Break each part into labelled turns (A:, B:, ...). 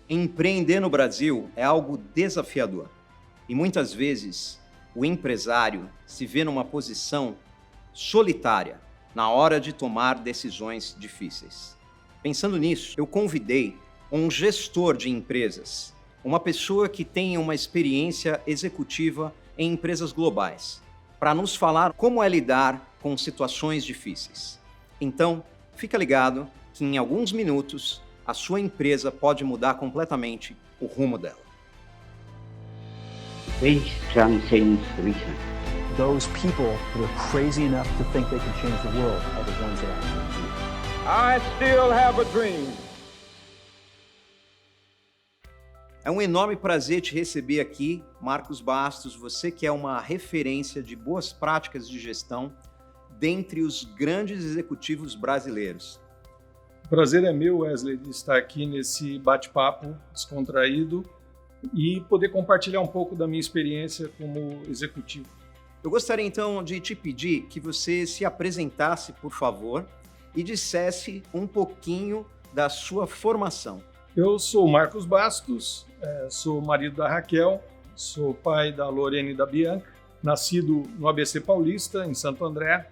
A: Empreender no Brasil é algo desafiador e muitas vezes o empresário se vê numa posição solitária na hora de tomar decisões difíceis. Pensando nisso, eu convidei um gestor de empresas, uma pessoa que tenha uma experiência executiva em empresas globais, para nos falar como é lidar com situações difíceis. Então, fica ligado que em alguns minutos a sua empresa pode mudar completamente o rumo dela.
B: Faith transcends reason.
C: Those people that are crazy enough to think they can change the world are the ones that actually do.
D: I still have a dream.
A: É um enorme prazer te receber aqui, Marcos Bastos, você que é uma referência de boas práticas de gestão dentre os grandes executivos brasileiros.
E: O prazer é meu, Wesley, de estar aqui nesse bate-papo descontraído e poder compartilhar um pouco da minha experiência como executivo.
A: Eu gostaria então de te pedir que você se apresentasse, por favor, e dissesse um pouquinho da sua formação.
E: Eu sou o Marcos Bastos, sou marido da Raquel, sou pai da Lorena e da Bianca, nascido no ABC Paulista, em Santo André,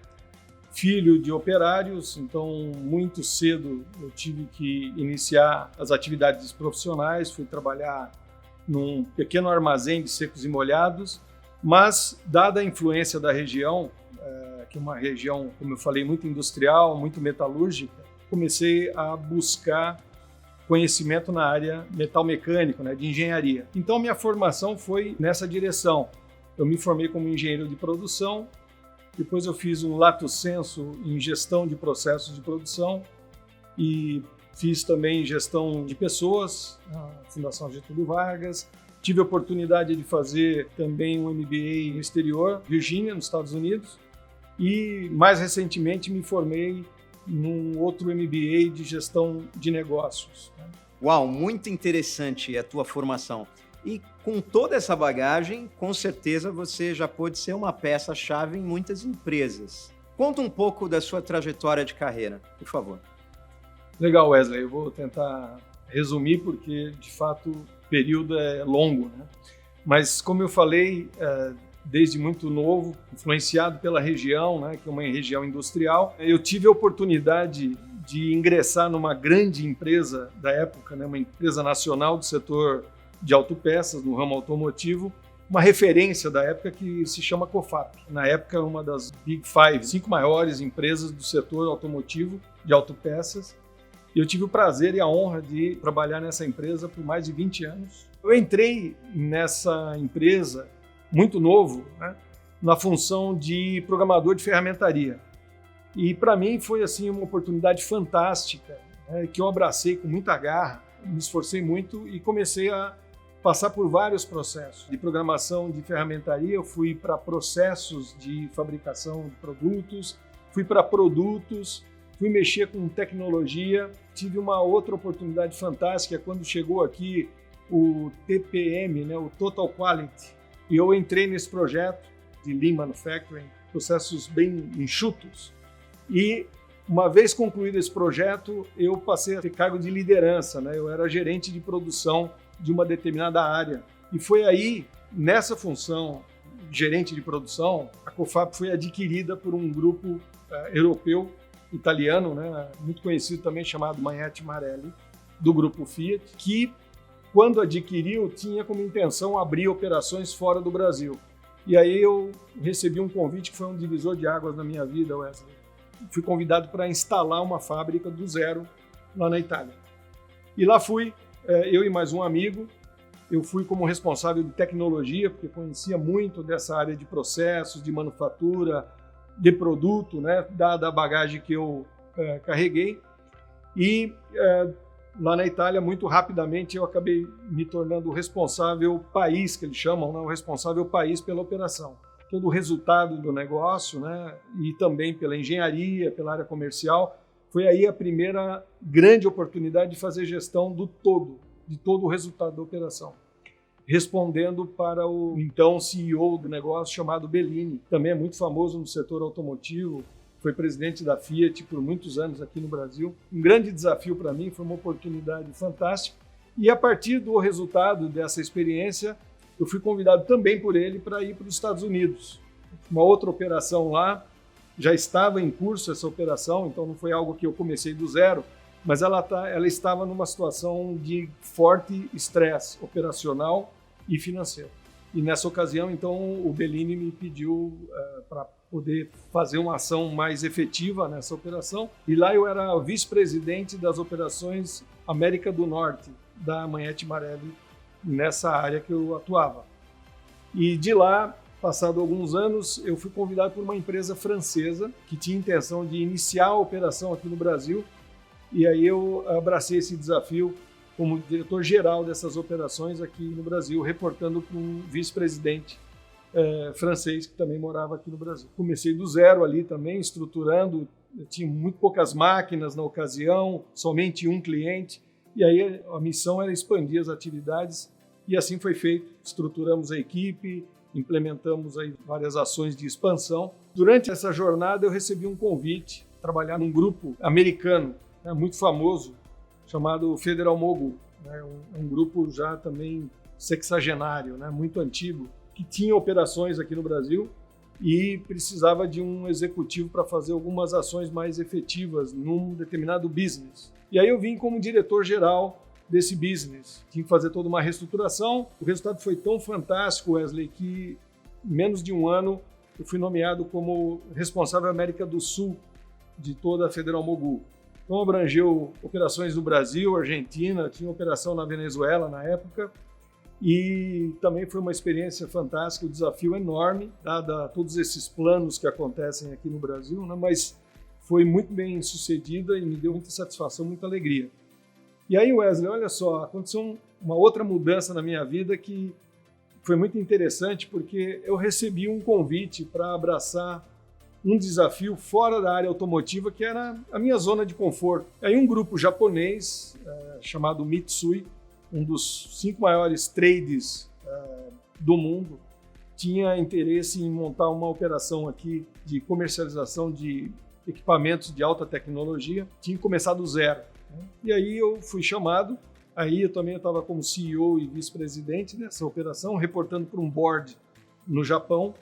E: filho de operários, então muito cedo eu tive que iniciar as atividades profissionais, fui trabalhar num pequeno armazém de secos e molhados, mas dada a influência da região, que é uma região, como eu falei, muito industrial, muito metalúrgica, comecei a buscar conhecimento na área metal-mecânico, de engenharia. Então minha formação foi nessa direção. Eu me formei como engenheiro de produção, depois eu fiz um lato sensu em gestão de processos de produção e fiz também gestão de pessoas na Fundação Getúlio Vargas. Tive a oportunidade de fazer também um MBA no exterior, Virgínia, nos Estados Unidos. E mais recentemente me formei num outro MBA de gestão de negócios.
A: Uau, muito interessante a tua formação. E com toda essa bagagem, com certeza você já pôde ser uma peça-chave em muitas empresas. Conta um pouco da sua trajetória de carreira, por favor.
E: Legal, Wesley. Eu vou tentar resumir porque, de fato, o período é longo, Mas, como eu falei, desde muito novo, influenciado pela região, que é uma região industrial, eu tive a oportunidade de ingressar numa grande empresa da época, uma empresa nacional do setor de autopeças, no ramo automotivo, uma referência da época que se chama COFAP. Na época, uma das Big Five, 5 maiores empresas do setor automotivo de autopeças. E eu tive o prazer e a honra de trabalhar nessa empresa por mais de 20 anos. Eu entrei nessa empresa muito novo, na função de programador de ferramentaria. E para mim foi assim uma oportunidade fantástica, que eu abracei com muita garra, me esforcei muito e comecei a passar por vários processos de programação de ferramentaria. Eu fui para processos de fabricação de produtos, fui para produtos, fui mexer com tecnologia. Tive uma outra oportunidade fantástica quando chegou aqui o TPM, o Total Quality. E eu entrei nesse projeto de Lean Manufacturing, processos bem enxutos. E uma vez concluído esse projeto, eu passei a ter cargo de liderança. Eu era gerente de produção de uma determinada área. E foi aí, nessa função, gerente de produção, a COFAP foi adquirida por um grupo europeu, italiano, muito conhecido também, chamado Magneti Marelli, do grupo Fiat, que, quando adquiriu, tinha como intenção abrir operações fora do Brasil. E aí eu recebi um convite que foi um divisor de águas na minha vida, Wesley. Fui convidado para instalar uma fábrica do zero lá na Itália. E lá fui, eu e mais um amigo. Eu fui como responsável de tecnologia, porque conhecia muito dessa área de processos, de manufatura, de produto, dada a bagagem que eu carreguei. E lá na Itália, muito rapidamente, eu acabei me tornando o responsável país, que eles chamam, o responsável país pela operação. Todo o resultado do negócio, e também pela engenharia, pela área comercial. Foi aí a primeira grande oportunidade de fazer gestão de todo o resultado da operação. Respondendo para o então CEO do negócio chamado Bellini, também é muito famoso no setor automotivo, foi presidente da Fiat por muitos anos aqui no Brasil. Um grande desafio para mim, foi uma oportunidade fantástica. E a partir do resultado dessa experiência, eu fui convidado também por ele para ir para os Estados Unidos. Uma outra operação lá, já estava em curso essa operação, então não foi algo que eu comecei do zero, mas ela estava numa situação de forte estresse operacional e financeiro. E nessa ocasião, então, o Bellini me pediu para poder fazer uma ação mais efetiva nessa operação. E lá eu era vice-presidente das operações América do Norte, da Magneti Marelli, nessa área que eu atuava. E de lá, passado alguns anos, eu fui convidado por uma empresa francesa que tinha intenção de iniciar a operação aqui no Brasil. E aí eu abracei esse desafio como diretor-geral dessas operações aqui no Brasil, reportando para um vice-presidente francês que também morava aqui no Brasil. Comecei do zero ali também, estruturando, eu tinha muito poucas máquinas na ocasião, somente um cliente, e aí a missão era expandir as atividades, e assim foi feito. Estruturamos a equipe, implementamos aí várias ações de expansão. Durante essa jornada eu recebi um convite para trabalhar num grupo americano, muito famoso, chamado Federal Mogul, um grupo já também sexagenário, muito antigo, que tinha operações aqui no Brasil e precisava de um executivo para fazer algumas ações mais efetivas num determinado business. E aí eu vim como diretor-geral desse business. Tinha que fazer toda uma reestruturação. O resultado foi tão fantástico, Wesley, que em menos de um ano eu fui nomeado como responsável América do Sul de toda a Federal Mogul. Então abrangeu operações no Brasil, Argentina, tinha operação na Venezuela na época, e também foi uma experiência fantástica, um desafio enorme, dada todos esses planos que acontecem aqui no Brasil, mas foi muito bem sucedida e me deu muita satisfação, muita alegria. E aí, Wesley, olha só, aconteceu uma outra mudança na minha vida que foi muito interessante, porque eu recebi um convite para abraçar um desafio fora da área automotiva, que era a minha zona de conforto. Aí um grupo japonês chamado Mitsui, um dos 5 maiores trades do mundo, tinha interesse em montar uma operação aqui de comercialização de equipamentos de alta tecnologia. Tinha começado do zero. E aí eu fui chamado, aí eu também estava como CEO e vice-presidente dessa operação, reportando para um board no Japão.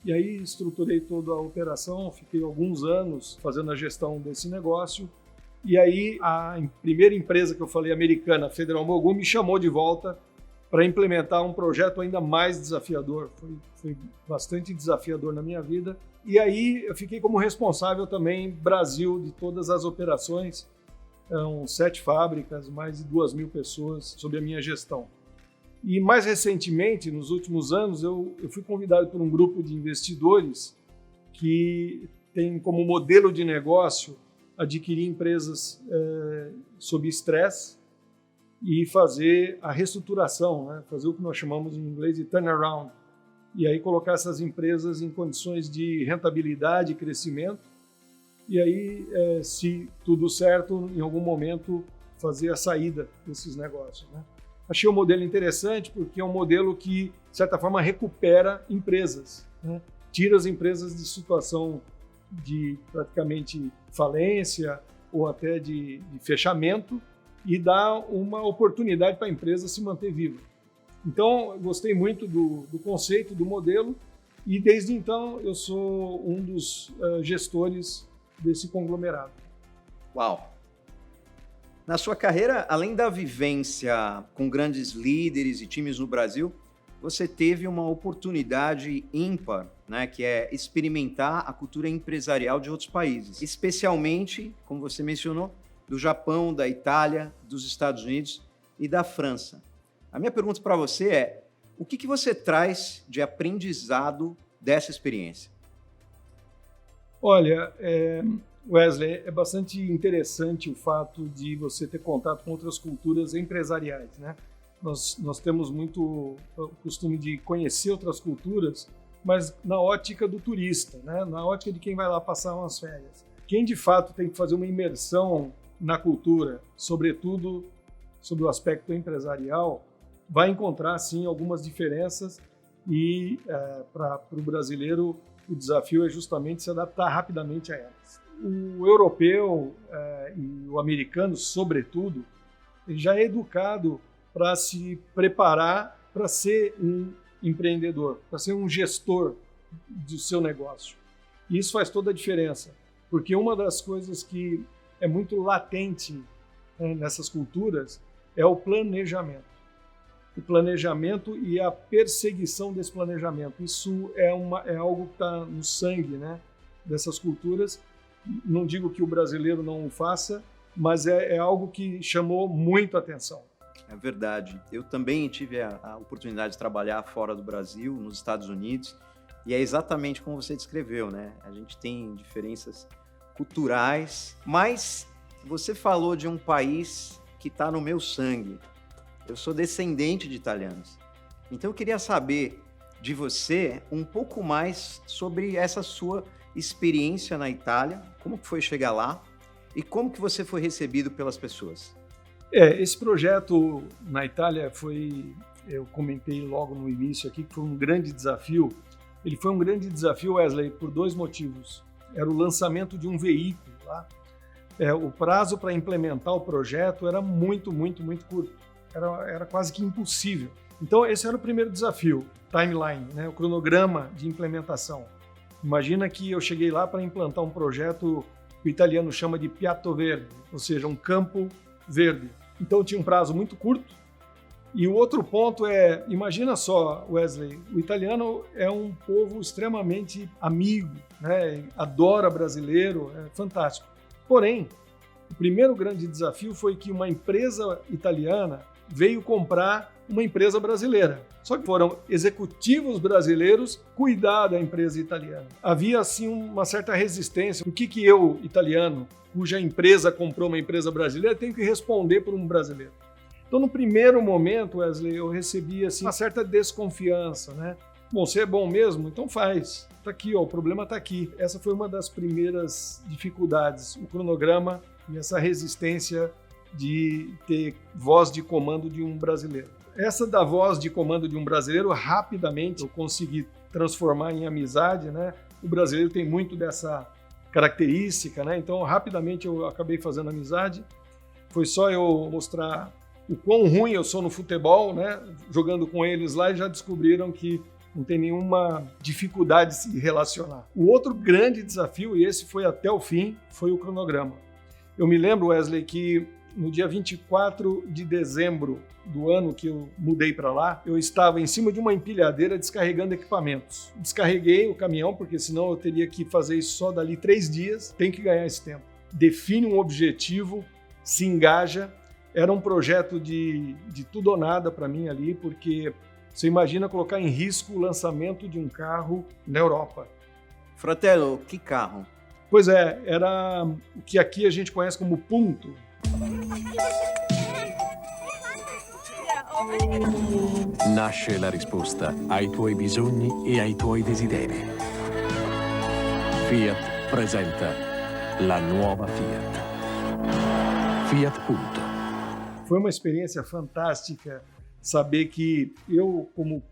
E: E aí estruturei toda a operação, fiquei alguns anos fazendo a gestão desse negócio. E aí a primeira empresa que eu falei, americana, Federal Mogul, me chamou de volta para implementar um projeto ainda mais desafiador. Foi bastante desafiador na minha vida. E aí eu fiquei como responsável também Brasil de todas as operações. Eram 7 fábricas, mais de 2.000 pessoas sob a minha gestão. E mais recentemente, nos últimos anos, eu fui convidado por um grupo de investidores que tem como modelo de negócio adquirir empresas sob estresse e fazer a reestruturação, fazer o que nós chamamos em inglês de turnaround. E aí colocar essas empresas em condições de rentabilidade e crescimento. E aí, se tudo certo, em algum momento, fazer a saída desses negócios. Achei o modelo interessante porque é um modelo que, de certa forma, recupera empresas. Tira as empresas de situação de praticamente falência ou até de fechamento e dá uma oportunidade para a empresa se manter viva. Então, eu gostei muito do conceito, do modelo, e desde então eu sou um dos gestores desse conglomerado.
A: Uau! Na sua carreira, além da vivência com grandes líderes e times no Brasil, você teve uma oportunidade ímpar, que é experimentar a cultura empresarial de outros países, especialmente, como você mencionou, do Japão, da Itália, dos Estados Unidos e da França. A minha pergunta para você é, o que você traz de aprendizado dessa experiência?
E: Olha, Wesley, é bastante interessante o fato de você ter contato com outras culturas empresariais, Nós temos muito o costume de conhecer outras culturas, mas na ótica do turista, na ótica de quem vai lá passar umas férias. Quem de fato tem que fazer uma imersão na cultura, sobretudo sobre o aspecto empresarial, vai encontrar sim algumas diferenças e para o brasileiro o desafio é justamente se adaptar rapidamente a elas. O europeu e o americano, sobretudo, ele já é educado para se preparar para ser um empreendedor, para ser um gestor do seu negócio. E isso faz toda a diferença, porque uma das coisas que é muito latente, né, nessas culturas é o planejamento. O planejamento e a perseguição desse planejamento. Isso é algo que está no sangue, né, dessas culturas. Não digo que o brasileiro não o faça, mas é algo que chamou muito a atenção.
A: É verdade. Eu também tive a oportunidade de trabalhar fora do Brasil, nos Estados Unidos, e é exatamente como você descreveu, né? A gente tem diferenças culturais, mas você falou de um país que está no meu sangue. Eu sou descendente de italianos. Então eu queria saber de você um pouco mais sobre essa sua experiência na Itália, como que foi chegar lá e como que você foi recebido pelas pessoas.
E: Esse projeto na Itália eu comentei logo no início aqui, que foi um grande desafio. Ele foi um grande desafio, Wesley, por 2 motivos. Era o lançamento de um veículo lá. O prazo para implementar o projeto era muito, muito, muito curto. Era quase que impossível. Então, esse era o primeiro desafio, timeline, né? O cronograma de implementação. Imagina que eu cheguei lá para implantar um projeto que o italiano chama de piatto verde, ou seja, um campo verde. Então, tinha um prazo muito curto. E o outro ponto imagina só, Wesley, o italiano é um povo extremamente amigo, né? Adora brasileiro, é fantástico. Porém, o primeiro grande desafio foi que uma empresa italiana veio comprar uma empresa brasileira. Só que foram executivos brasileiros cuidar da empresa italiana. Havia, assim, uma certa resistência. O que eu, italiano, cuja empresa comprou uma empresa brasileira, tenho que responder por um brasileiro? Então, no primeiro momento, Wesley, eu recebi assim, uma certa desconfiança, né? Bom, você é bom mesmo? Então faz. Está aqui, ó, o problema está aqui. Essa foi uma das primeiras dificuldades, o cronograma e essa resistência de ter voz de comando de um brasileiro. Essa da voz de comando de um brasileiro, rapidamente eu consegui transformar em amizade, né? O brasileiro tem muito dessa característica, né? Então, rapidamente eu acabei fazendo amizade. Foi só eu mostrar o quão ruim eu sou no futebol, né? Jogando com eles lá, e já descobriram que não tem nenhuma dificuldade de se relacionar. O outro grande desafio, e esse foi até o fim, foi o cronograma. Eu me lembro, Wesley, que no dia 24 de dezembro do ano que eu mudei para lá, eu estava em cima de uma empilhadeira descarregando equipamentos. Descarreguei o caminhão, porque senão eu teria que fazer isso só dali 3 dias. Tem que ganhar esse tempo. Define um objetivo, se engaja. Era um projeto de tudo ou nada para mim ali, porque você imagina colocar em risco o lançamento de um carro na Europa.
A: Fratello, que carro?
E: Pois é, era o que aqui a gente conhece como Punto.
F: Nasce la risposta ai tuoi bisogni e ai tuoi desideri. Fiat presenta la nuova Fiat. Fiat Punto.
E: Foi uma experiência fantástica saber que eu, como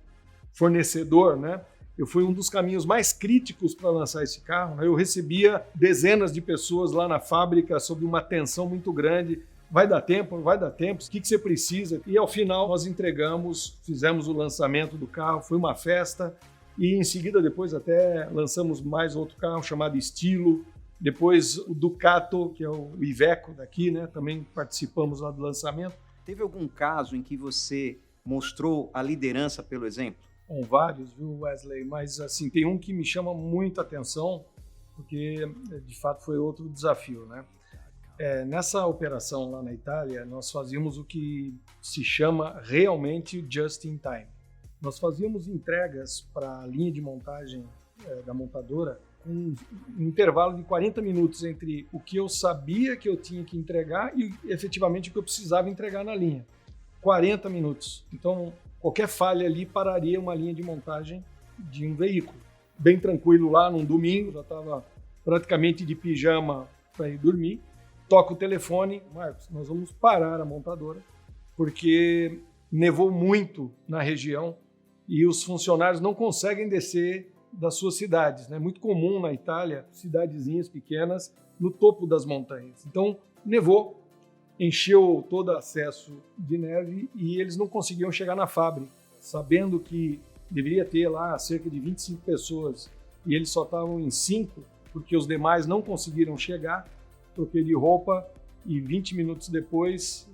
E: fornecedor, né, eu fui um dos caminhos mais críticos para lançar esse carro, né? Eu recebia dezenas de pessoas lá na fábrica sob uma tensão muito grande. Vai dar tempo? Não vai dar tempo? O que você precisa? E ao final nós entregamos, fizemos o lançamento do carro, foi uma festa. E em seguida, depois até lançamos mais outro carro chamado Estilo. Depois o Ducato, que é o Iveco daqui, né? Também participamos lá do lançamento.
A: Teve algum caso em que você mostrou a liderança pelo exemplo?
E: Com vários, viu, Wesley? Mas assim, tem um que me chama muita atenção, porque de fato foi outro desafio, né? Nessa operação lá na Itália, nós fazíamos o que se chama realmente just in time. Nós fazíamos entregas para a linha de montagem da montadora com um intervalo de 40 minutos entre o que eu sabia que eu tinha que entregar e efetivamente o que eu precisava entregar na linha. 40 minutos. Então, qualquer falha ali pararia uma linha de montagem de um veículo. Bem tranquilo lá, num domingo, já estava praticamente de pijama para ir dormir. Toca o telefone, Marcos, nós vamos parar a montadora, porque nevou muito na região e os funcionários não conseguem descer das suas cidades. É muito comum na Itália, cidadezinhas pequenas, no topo das montanhas. Então, nevou. encheu todo o acesso de neve e eles não conseguiam chegar na fábrica, sabendo que deveria ter lá cerca de 25 pessoas e eles só estavam em 5 porque os demais não conseguiram chegar. Troquei de roupa e 20 minutos depois,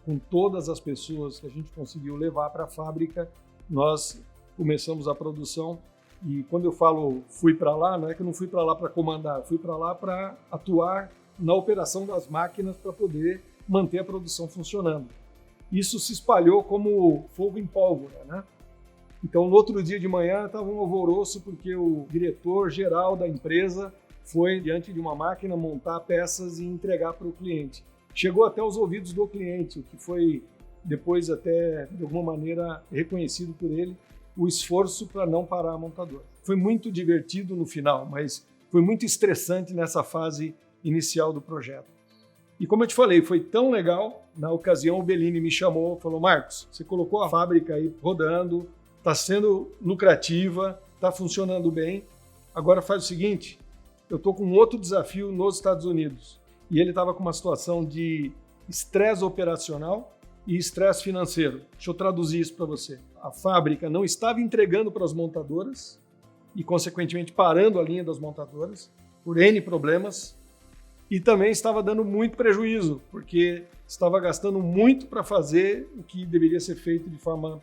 E: com todas as pessoas que a gente conseguiu levar para a fábrica, nós começamos a produção. E quando eu falo fui para lá, não é que eu não fui para lá para comandar, fui para lá para atuar na operação das máquinas para poder manter a produção funcionando. Isso se espalhou como fogo em pólvora, né? Então, no outro dia de manhã, estava um alvoroço porque o diretor-geral da empresa foi diante de uma máquina montar peças e entregar para o cliente. Chegou até os ouvidos do cliente, o que foi depois até, de alguma maneira, reconhecido por ele, o esforço para não parar a montadora. Foi muito divertido no final, mas foi muito estressante nessa fase inicial do projeto. E como eu te falei, foi tão legal, na ocasião o Bellini me chamou, falou: Marcos, você colocou a fábrica aí rodando, está sendo lucrativa, está funcionando bem, agora faz o seguinte, eu estou com outro desafio nos Estados Unidos. E ele estava com uma situação de estresse operacional e estresse financeiro. Deixa eu traduzir isso para você. A fábrica não estava entregando para as montadoras e, consequentemente, parando a linha das montadoras por N problemas. E também estava dando muito prejuízo, porque estava gastando muito para fazer o que deveria ser feito de forma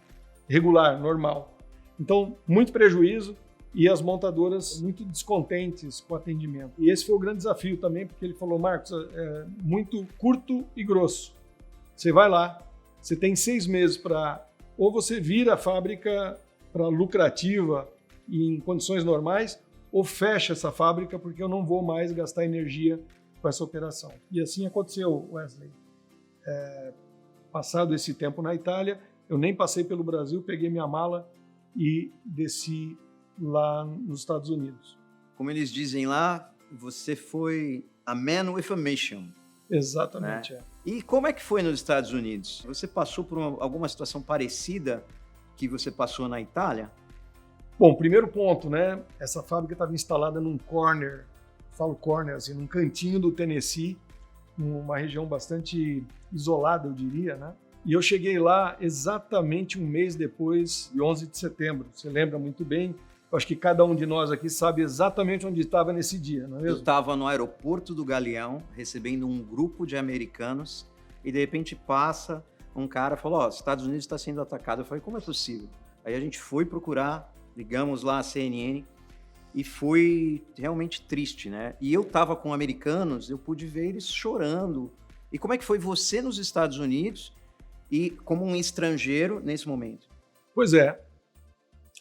E: regular, normal. Então, muito prejuízo e as montadoras muito descontentes com o atendimento. E esse foi o grande desafio também, porque ele falou: Marcos, é muito curto e grosso. Você vai lá, você tem 6 meses para ou você vira a fábrica para lucrativa e em condições normais, ou fecha essa fábrica porque eu não vou mais gastar energia com essa operação. E assim aconteceu, Wesley. Passado esse tempo na Itália, eu nem passei pelo Brasil, peguei minha mala e desci lá nos Estados Unidos.
A: Como eles dizem lá, você foi a man with a mission.
E: Exatamente,
A: né? E como é que foi nos Estados Unidos? Você passou por alguma situação parecida que você passou na Itália?
E: Bom, primeiro ponto, né? Essa fábrica estava instalada num corner, falo corner, assim, num cantinho do Tennessee, numa região bastante isolada, eu diria, né? E eu cheguei lá exatamente um mês depois de 11 de setembro. Você lembra muito bem? Eu acho que cada um de nós aqui sabe exatamente onde estava nesse dia, não é mesmo?
A: Eu estava no aeroporto do Galeão, recebendo um grupo de americanos, e de repente passa um cara e falou: os Estados Unidos está sendo atacado. Eu falei: como é possível? Aí a gente foi procurar, ligamos lá a CNN, e foi realmente triste, né? E eu estava com americanos, eu pude ver eles chorando. E como é que foi você nos Estados Unidos e como um estrangeiro nesse momento?
E: Pois é,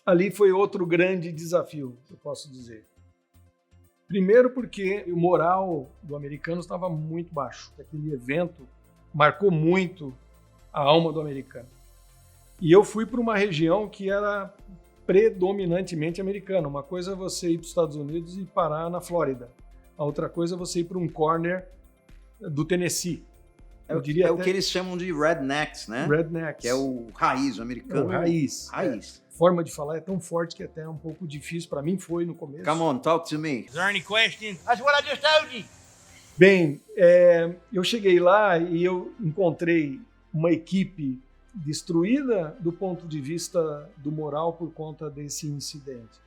E: ali foi outro grande desafio, eu posso dizer. Primeiro porque o moral do americano estava muito baixo. Aquele evento marcou muito a alma do americano. E eu fui para uma região que era predominantemente americana. Uma coisa é você ir para os Estados Unidos e parar na Flórida. A outra coisa é você ir para um corner do Tennessee.
A: Eu diria o que eles chamam de rednecks, né?
E: Rednecks.
A: Que é o raiz, o americano.
E: É o raiz.
A: Raiz.
E: A forma de falar é tão forte que até é um pouco difícil. Para mim foi no começo.
A: Come on, talk to me.
G: Is there any question? That's what I just told you.
E: Bem, eu cheguei lá e eu encontrei uma equipe destruída do ponto de vista do moral por conta desse incidente.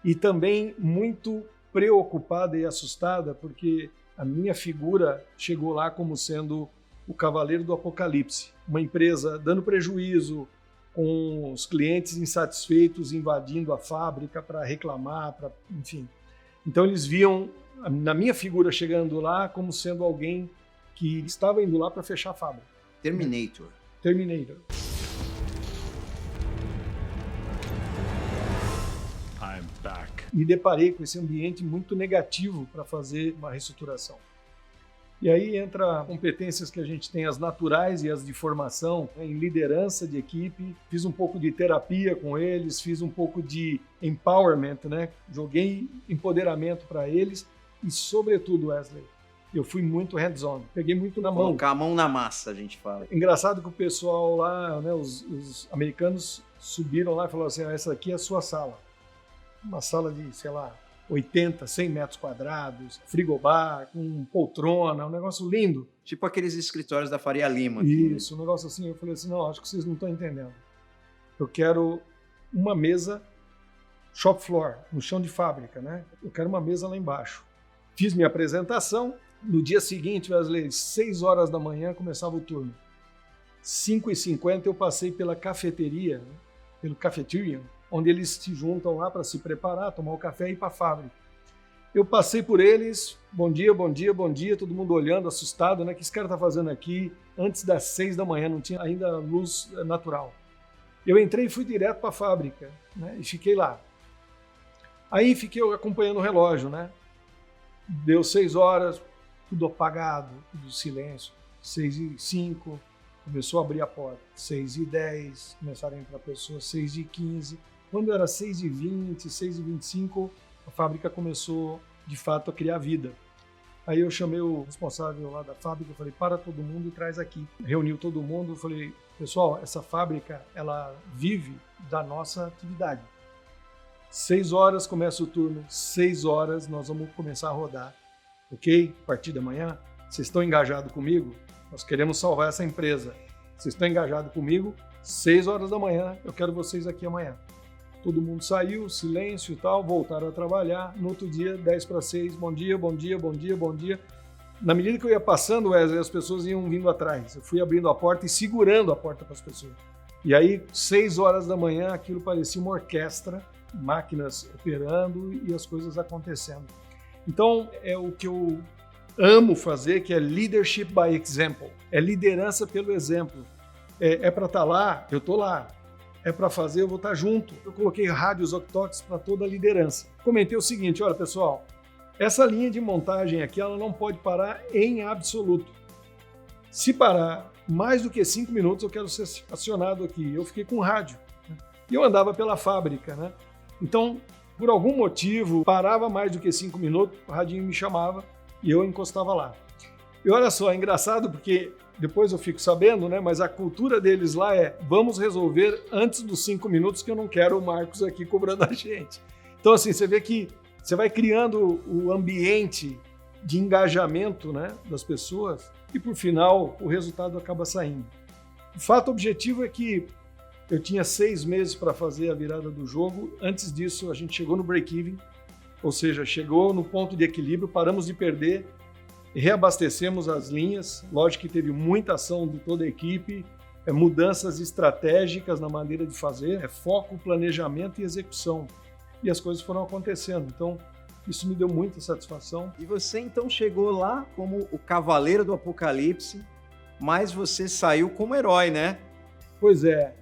E: E também muito preocupada e assustada porque a minha figura chegou lá como sendo o cavaleiro do apocalipse. Uma empresa dando prejuízo, com os clientes insatisfeitos invadindo a fábrica para reclamar, enfim. Então eles viam na minha figura chegando lá como sendo alguém que estava indo lá para fechar a fábrica.
A: Terminator.
E: Terminator.
F: I'm back.
E: Me deparei com esse ambiente muito negativo para fazer uma reestruturação. E aí entra competências que a gente tem, as naturais e as de formação, né, em liderança de equipe. Fiz um pouco de terapia com eles, fiz um pouco de empowerment, né? Joguei empoderamento para eles e, sobretudo, Wesley, eu fui muito hands-on, peguei muito na mão.
A: Colocar a mão na massa, a gente fala.
E: Engraçado que o pessoal lá, né, os americanos subiram lá e falaram assim: essa aqui é a sua sala. Uma sala de, sei lá, 80, 100 metros quadrados, frigobar, com poltrona, um negócio lindo.
A: Tipo aqueles escritórios da Faria Lima. Aqui, né?
E: Isso, um negócio assim. Eu falei assim, não, acho que vocês não estão entendendo. Eu quero uma mesa shop floor, no chão de fábrica, né? Eu quero uma mesa lá embaixo. Fiz minha apresentação. No dia seguinte, Wesley, 6 horas da manhã, começava o turno. 5h50 eu passei pela cafeteria, né? Pelo cafeteria, onde eles se juntam lá para se preparar, tomar o café e ir para a fábrica. Eu passei por eles, bom dia, bom dia, bom dia, todo mundo olhando, assustado, né? O que esse cara está fazendo aqui? Antes das 6 da manhã, não tinha ainda luz natural. Eu entrei e fui direto para a fábrica, né? E fiquei lá. Aí fiquei acompanhando o relógio, né? Deu 6 horas, tudo apagado, tudo silêncio. 6h05, começou a abrir a porta. 6h10, começaram a entrar pessoas. 6h15. Quando era 6h20, 6h25, a fábrica começou, de fato, a criar vida. Aí eu chamei o responsável lá da fábrica, falei, para todo mundo e traz aqui. Reuniu todo mundo, falei, pessoal, essa fábrica, ela vive da nossa atividade. 6 horas começa o turno, 6 horas nós vamos começar a rodar. Ok? A partir da manhã, vocês estão engajados comigo? Nós queremos salvar essa empresa. Vocês estão engajados comigo? 6 horas da manhã, eu quero vocês aqui amanhã. Todo mundo saiu, silêncio e tal, voltaram a trabalhar. No outro dia, 5:50, bom dia, bom dia, bom dia, bom dia. Na medida que eu ia passando, Wesley, as pessoas iam vindo atrás. Eu fui abrindo a porta e segurando a porta para as pessoas. E aí, 6 horas da manhã, aquilo parecia uma orquestra, máquinas operando e as coisas acontecendo. Então, é o que eu amo fazer, que é leadership by example. É liderança pelo exemplo. É para estar lá, eu estou lá. É para fazer, eu vou estar junto. Eu coloquei rádios walkie-talkies para toda a liderança. Comentei o seguinte, olha pessoal, essa linha de montagem aqui, ela não pode parar em absoluto. Se parar mais do que 5 minutos, eu quero ser acionado aqui. Eu fiquei com rádio. Né? E eu andava pela fábrica, né? Então, por algum motivo, parava mais do que 5 minutos, o radinho me chamava e eu encostava lá. E olha só, é engraçado porque depois eu fico sabendo, né? Mas a cultura deles lá é vamos resolver antes dos 5 minutos que eu não quero o Marcos aqui cobrando a gente. Então, assim, você vê que você vai criando o ambiente de engajamento, né, das pessoas e, por final, o resultado acaba saindo. O fato objetivo é que eu tinha 6 meses para fazer a virada do jogo. Antes disso, a gente chegou no break-even, ou seja, chegou no ponto de equilíbrio, paramos de perder, reabastecemos as linhas. Lógico que teve muita ação de toda a equipe, mudanças estratégicas na maneira de fazer, foco, planejamento e execução. E as coisas foram acontecendo. Então, isso me deu muita satisfação.
A: E você, então, chegou lá como o cavaleiro do apocalipse, mas você saiu como herói, né?
E: Pois é.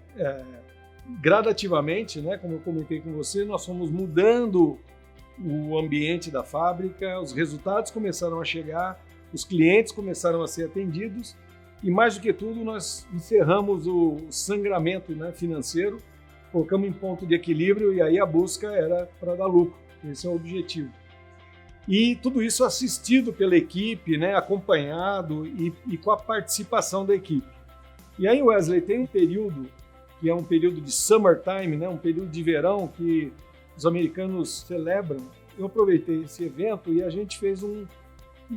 E: Gradativamente, né, como eu comentei com você, nós fomos mudando o ambiente da fábrica, os resultados começaram a chegar, os clientes começaram a ser atendidos e, mais do que tudo, nós encerramos o sangramento, né, financeiro, colocamos em ponto de equilíbrio e aí a busca era para dar lucro. Esse é o objetivo. E tudo isso assistido pela equipe, né, acompanhado e com a participação da equipe. E aí, Wesley, tem um período que é um período de summertime, né, um período de verão que os americanos celebram. Eu aproveitei esse evento e a gente fez um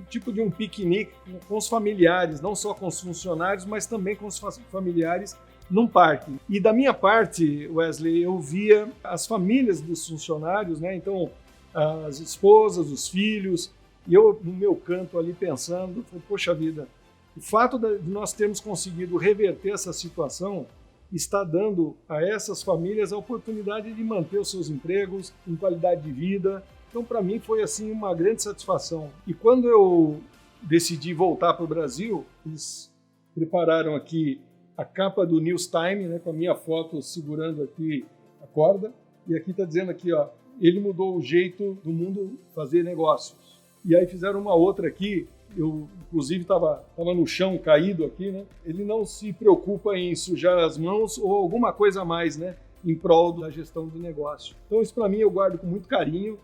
E: tipo de um piquenique com os familiares, não só com os funcionários, mas também com os familiares num parque. E da minha parte, Wesley, eu via as famílias dos funcionários, né, então as esposas, os filhos, e eu no meu canto ali pensando, poxa vida, o fato de nós termos conseguido reverter essa situação está dando a essas famílias a oportunidade de manter os seus empregos em qualidade de vida. Então, para mim, foi assim uma grande satisfação. E quando eu decidi voltar para o Brasil, eles prepararam aqui a capa do News Time, né, com a minha foto segurando aqui a corda. E aqui está dizendo aqui, ó, ele mudou o jeito do mundo fazer negócios. E aí fizeram uma outra aqui. Eu, inclusive, estava no chão, caído aqui, né? Ele não se preocupa em sujar as mãos ou alguma coisa a mais, né? Em prol da gestão do negócio. Então, isso para mim eu guardo com muito carinho,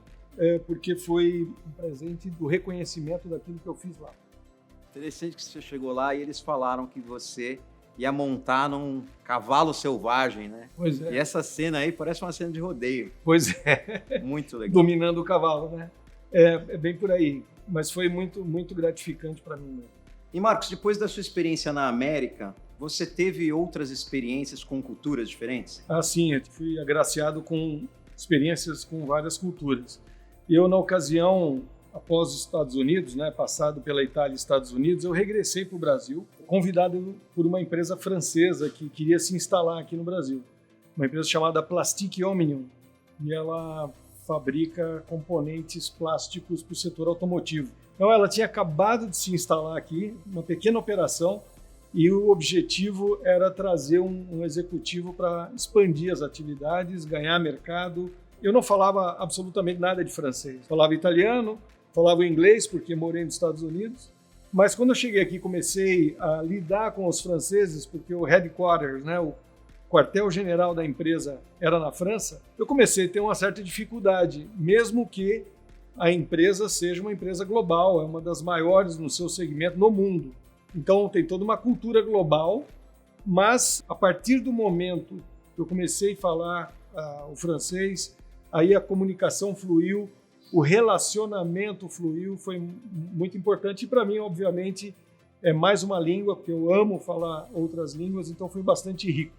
E: porque foi um presente do reconhecimento daquilo que eu fiz lá.
A: Interessante que você chegou lá e eles falaram que você ia montar num cavalo selvagem, né?
E: Pois
A: E
E: é.
A: essa cena aí parece uma cena de rodeio.
E: Pois é.
A: Muito legal.
E: Dominando o cavalo, né? É bem por aí. Mas foi muito, muito gratificante para mim mesmo.
A: E Marcos, depois da sua experiência na América, você teve outras experiências com culturas diferentes?
E: Sim, eu fui agraciado com experiências com várias culturas. Eu, na ocasião, após os Estados Unidos, né, passado pela Itália e Estados Unidos, eu regressei para o Brasil, convidado por uma empresa francesa que queria se instalar aqui no Brasil. Uma empresa chamada Plastic Omnium, e ela fabrica componentes plásticos para o setor automotivo. Então, ela tinha acabado de se instalar aqui, uma pequena operação, e o objetivo era trazer um executivo para expandir as atividades, ganhar mercado. Eu não falava absolutamente nada de francês. Falava italiano, falava inglês, porque morei nos Estados Unidos. Mas quando eu cheguei aqui, comecei a lidar com os franceses, porque o headquarters, né, o quartel-general da empresa era na França, eu comecei a ter uma certa dificuldade, mesmo que a empresa seja uma empresa global, é uma das maiores no seu segmento no mundo. Então tem toda uma cultura global, mas a partir do momento que eu comecei a falar o francês, aí a comunicação fluiu, o relacionamento fluiu, foi muito importante. E para mim, obviamente, é mais uma língua, porque eu amo falar outras línguas, então foi bastante rico.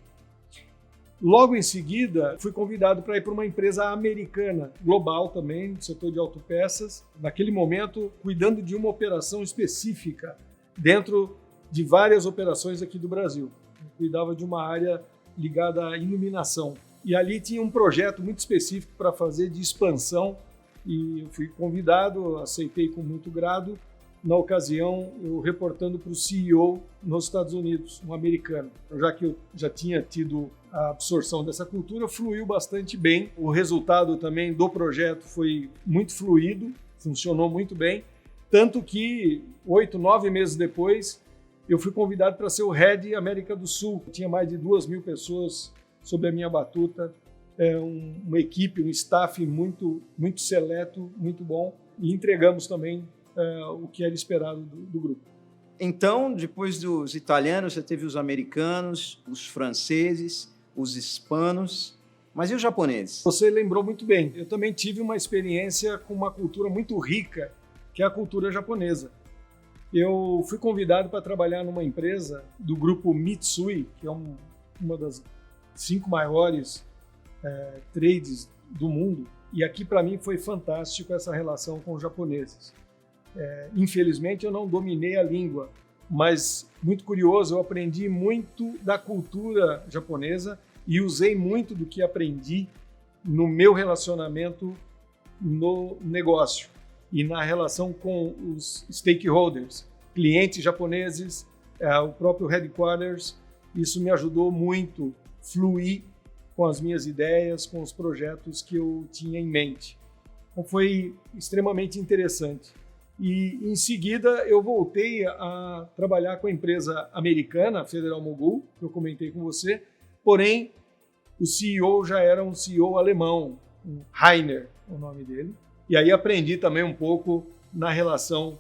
E: Logo em seguida, fui convidado para ir para uma empresa americana, global também, no setor de autopeças, naquele momento cuidando de uma operação específica, dentro de várias operações aqui do Brasil. Eu cuidava de uma área ligada à iluminação. E ali tinha um projeto muito específico para fazer de expansão, e eu fui convidado, aceitei com muito grado. Na ocasião, eu reportando para o CEO nos Estados Unidos, um americano. Já que eu já tinha tido a absorção dessa cultura, fluiu bastante bem. O resultado também do projeto foi muito fluido, funcionou muito bem. Tanto que 8, 9 meses depois, eu fui convidado para ser o Head América do Sul. Tinha mais de 2.000 pessoas sob a minha batuta, uma equipe, um staff muito, muito seleto, muito bom. E entregamos também o que era esperado do grupo.
A: Então, depois dos italianos, você teve os americanos, os franceses, os hispanos, mas e os japoneses?
E: Você lembrou muito bem. Eu também tive uma experiência com uma cultura muito rica, que é a cultura japonesa. Eu fui convidado para trabalhar numa empresa do grupo Mitsui, que é uma das 5 maiores trades do mundo, e aqui para mim foi fantástico essa relação com os japoneses. Infelizmente eu não dominei a língua, mas muito curioso, eu aprendi muito da cultura japonesa e usei muito do que aprendi no meu relacionamento no negócio e na relação com os stakeholders, clientes japoneses, o próprio headquarters. Isso me ajudou muito a fluir com as minhas ideias, com os projetos que eu tinha em mente. Então foi extremamente interessante. E em seguida eu voltei a trabalhar com a empresa americana, Federal Mogul, que eu comentei com você, porém o CEO já era um CEO alemão, um Rainer, o nome dele. E aí aprendi também um pouco na relação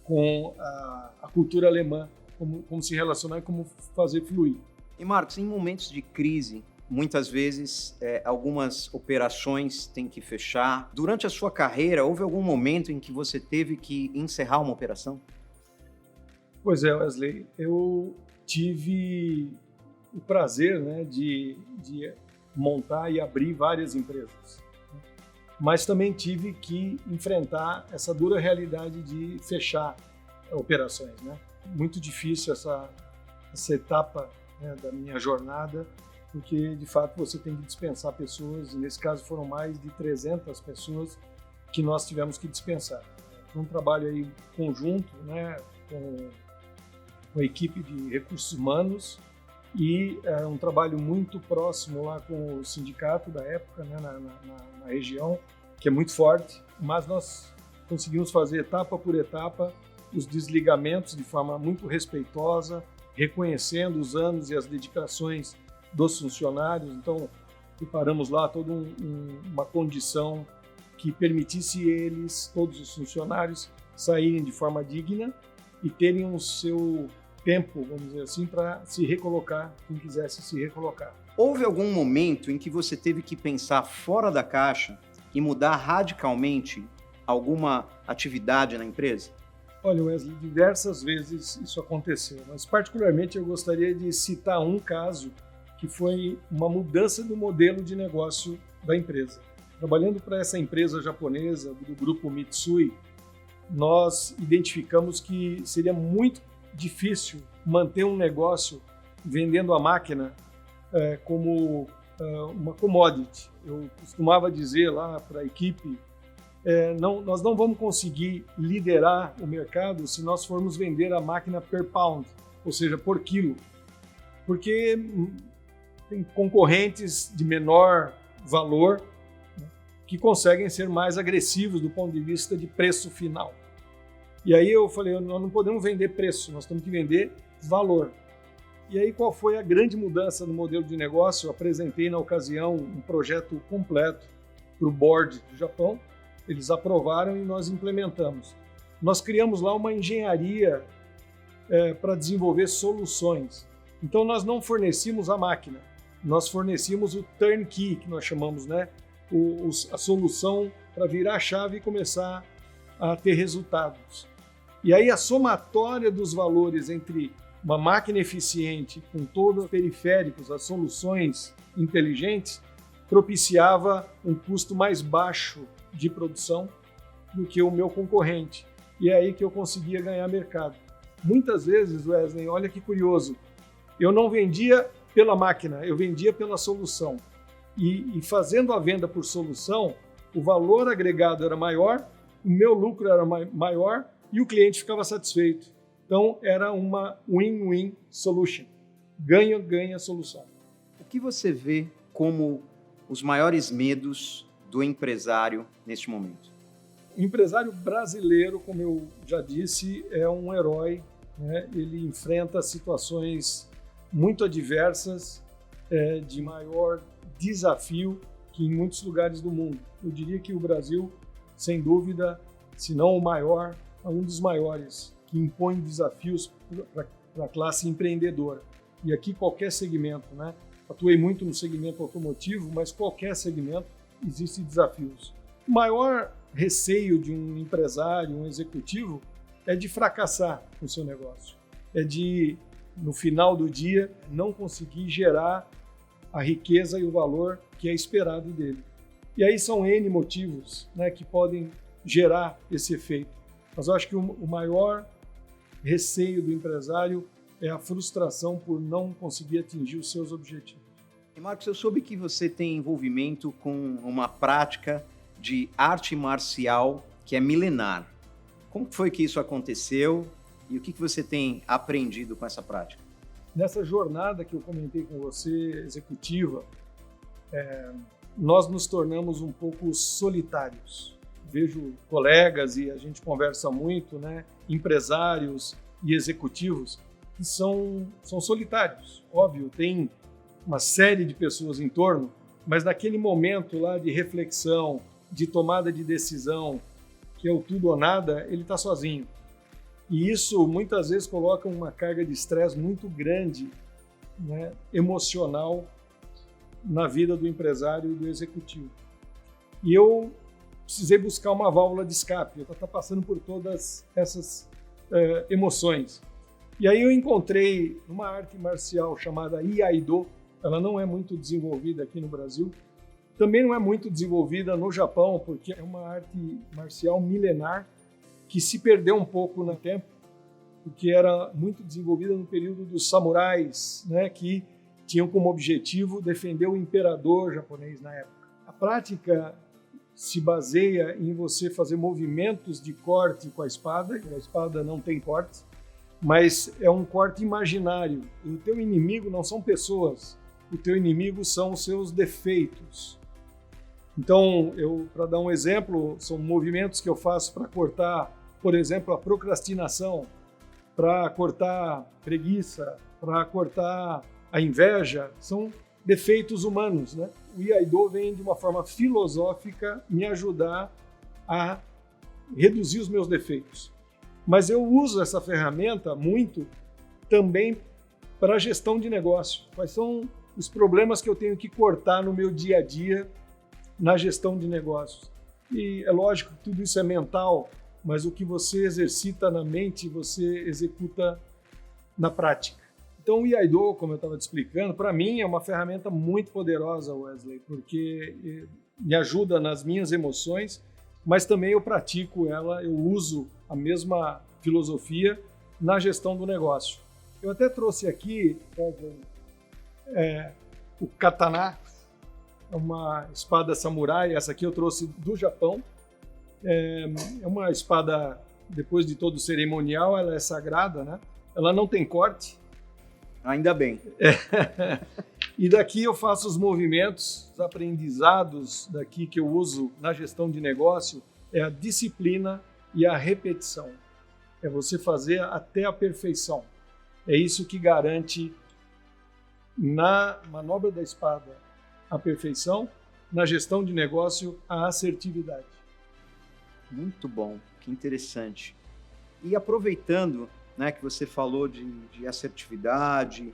E: com a cultura alemã, como se relacionar e como fazer fluir.
A: E Marcos, em momentos de crise, muitas vezes algumas operações têm que fechar. Durante a sua carreira, houve algum momento em que você teve que encerrar uma operação?
E: Pois é, Wesley, eu tive o prazer, né, de montar e abrir várias empresas, mas também tive que enfrentar essa dura realidade de fechar operações, né? Muito difícil essa etapa, né, da minha jornada, porque de fato você tem que dispensar pessoas, e nesse caso foram mais de 300 pessoas que nós tivemos que dispensar. Foi um trabalho aí conjunto, né, com a equipe de recursos humanos, e um trabalho muito próximo lá com o sindicato da época, né, na região, que é muito forte, mas nós conseguimos fazer etapa por etapa os desligamentos de forma muito respeitosa, reconhecendo os anos e as dedicações dos funcionários. Então, preparamos lá toda uma condição que permitisse eles, todos os funcionários, saírem de forma digna e terem o seu tempo, vamos dizer assim, para se recolocar, quem quisesse se recolocar.
A: Houve algum momento em que você teve que pensar fora da caixa e mudar radicalmente alguma atividade na empresa?
E: Olha, Wesley, diversas vezes isso aconteceu, mas particularmente eu gostaria de citar um caso que foi uma mudança do modelo de negócio da empresa. Trabalhando para essa empresa japonesa do grupo Mitsui, nós identificamos que seria muito difícil manter um negócio vendendo a máquina como uma commodity. Eu costumava dizer lá para a equipe, nós não vamos conseguir liderar o mercado se nós formos vender a máquina per pound, ou seja, por quilo, porque tem concorrentes de menor valor, né, que conseguem ser mais agressivos do ponto de vista de preço final. E aí eu falei, nós não podemos vender preço, nós temos que vender valor. E aí qual foi a grande mudança no modelo de negócio? Eu apresentei na ocasião um projeto completo para o board do Japão, eles aprovaram e nós implementamos. Nós criamos lá uma engenharia para desenvolver soluções. Então nós não fornecíamos a máquina, nós fornecíamos o turnkey, que nós chamamos, né? A solução para virar a chave e começar a ter resultados. E aí a somatória dos valores entre uma máquina eficiente com todos os periféricos, as soluções inteligentes, propiciava um custo mais baixo de produção do que o meu concorrente. E é aí que eu conseguia ganhar mercado. Muitas vezes, Wesley, olha que curioso, eu não vendia pela máquina, eu vendia pela solução. E fazendo a venda por solução, o valor agregado era maior, o meu lucro era maior e o cliente ficava satisfeito. Então, era uma win-win solution. Ganha-ganha solução.
A: O que você vê como os maiores medos do empresário neste momento?
E: O empresário brasileiro, como eu já disse, é um herói, né? Ele enfrenta situações muito adversas, de maior desafio que em muitos lugares do mundo. Eu diria que o Brasil, sem dúvida, se não o maior, é um dos maiores que impõe desafios para a classe empreendedora. E aqui qualquer segmento, né? Atuei muito no segmento automotivo, mas qualquer segmento existem desafios. O maior receio de um empresário, um executivo, é de fracassar com o seu negócio. É de, no final do dia, não conseguir gerar a riqueza e o valor que é esperado dele. E aí são N motivos, né, que podem gerar esse efeito. Mas eu acho que o maior receio do empresário é a frustração por não conseguir atingir os seus objetivos.
A: E Marcos, eu soube que você tem envolvimento com uma prática de arte marcial que é milenar. Como foi que isso aconteceu e o que você tem aprendido com essa prática?
E: Nessa jornada que eu comentei com você, executiva, nós nos tornamos um pouco solitários. Vejo colegas e a gente conversa muito, né, empresários e executivos que são solitários. Óbvio, tem uma série de pessoas em torno, mas naquele momento lá de reflexão, de tomada de decisão, que é o tudo ou nada, ele está sozinho. E isso muitas vezes coloca uma carga de estresse muito grande, né, emocional, na vida do empresário e do executivo. E eu precisei buscar uma válvula de escape, eu estava passando por todas essas emoções. E aí eu encontrei uma arte marcial chamada Iaido. Ela não é muito desenvolvida aqui no Brasil, também não é muito desenvolvida no Japão, porque é uma arte marcial milenar que se perdeu um pouco no tempo, porque era muito desenvolvida no período dos samurais, né, que tinham como objetivo defender o imperador japonês na época. A prática se baseia em você fazer movimentos de corte com a espada não tem cortes, mas é um corte imaginário. E o teu inimigo não são pessoas, o teu inimigo são os seus defeitos. Então, para dar um exemplo, são movimentos que eu faço para cortar, por exemplo, a procrastinação, para cortar a preguiça, para cortar a inveja, são defeitos humanos, né? O Iaido vem de uma forma filosófica me ajudar a reduzir os meus defeitos. Mas eu uso essa ferramenta muito também para a gestão de negócio. Quais são os problemas que eu tenho que cortar no meu dia a dia na gestão de negócios? E é lógico que tudo isso é mental, mas o que você exercita na mente, você executa na prática. Então o Iaido, como eu estava te explicando, para mim é uma ferramenta muito poderosa, Wesley, porque me ajuda nas minhas emoções, mas também eu pratico ela, eu uso a mesma filosofia na gestão do negócio. Eu até trouxe aqui o katana, é uma espada samurai, essa aqui eu trouxe do Japão. É uma espada, depois de todo o cerimonial, ela é sagrada, né? Ela não tem corte.
A: Ainda bem.
E: E daqui eu faço os movimentos, os aprendizados daqui que eu uso na gestão de negócio, é a disciplina e a repetição. É você fazer até a perfeição. É isso que garante na manobra da espada a perfeição, na gestão de negócio a assertividade.
A: Muito bom, que interessante. E aproveitando, né, que você falou de assertividade,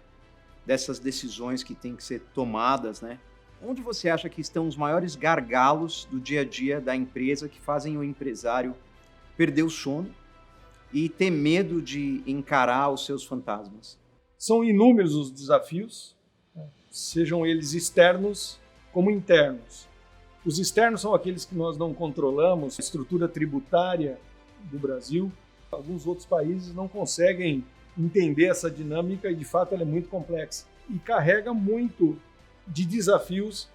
A: dessas decisões que têm que ser tomadas, né? Onde você acha que estão os maiores gargalos do dia a dia da empresa que fazem o empresário perder o sono e ter medo de encarar os seus fantasmas?
E: São inúmeros os desafios, né? Sejam eles externos como internos. Os externos são aqueles que nós não controlamos, a estrutura tributária do Brasil. Alguns outros países não conseguem entender essa dinâmica e, de fato, ela é muito complexa. E carrega muito de desafios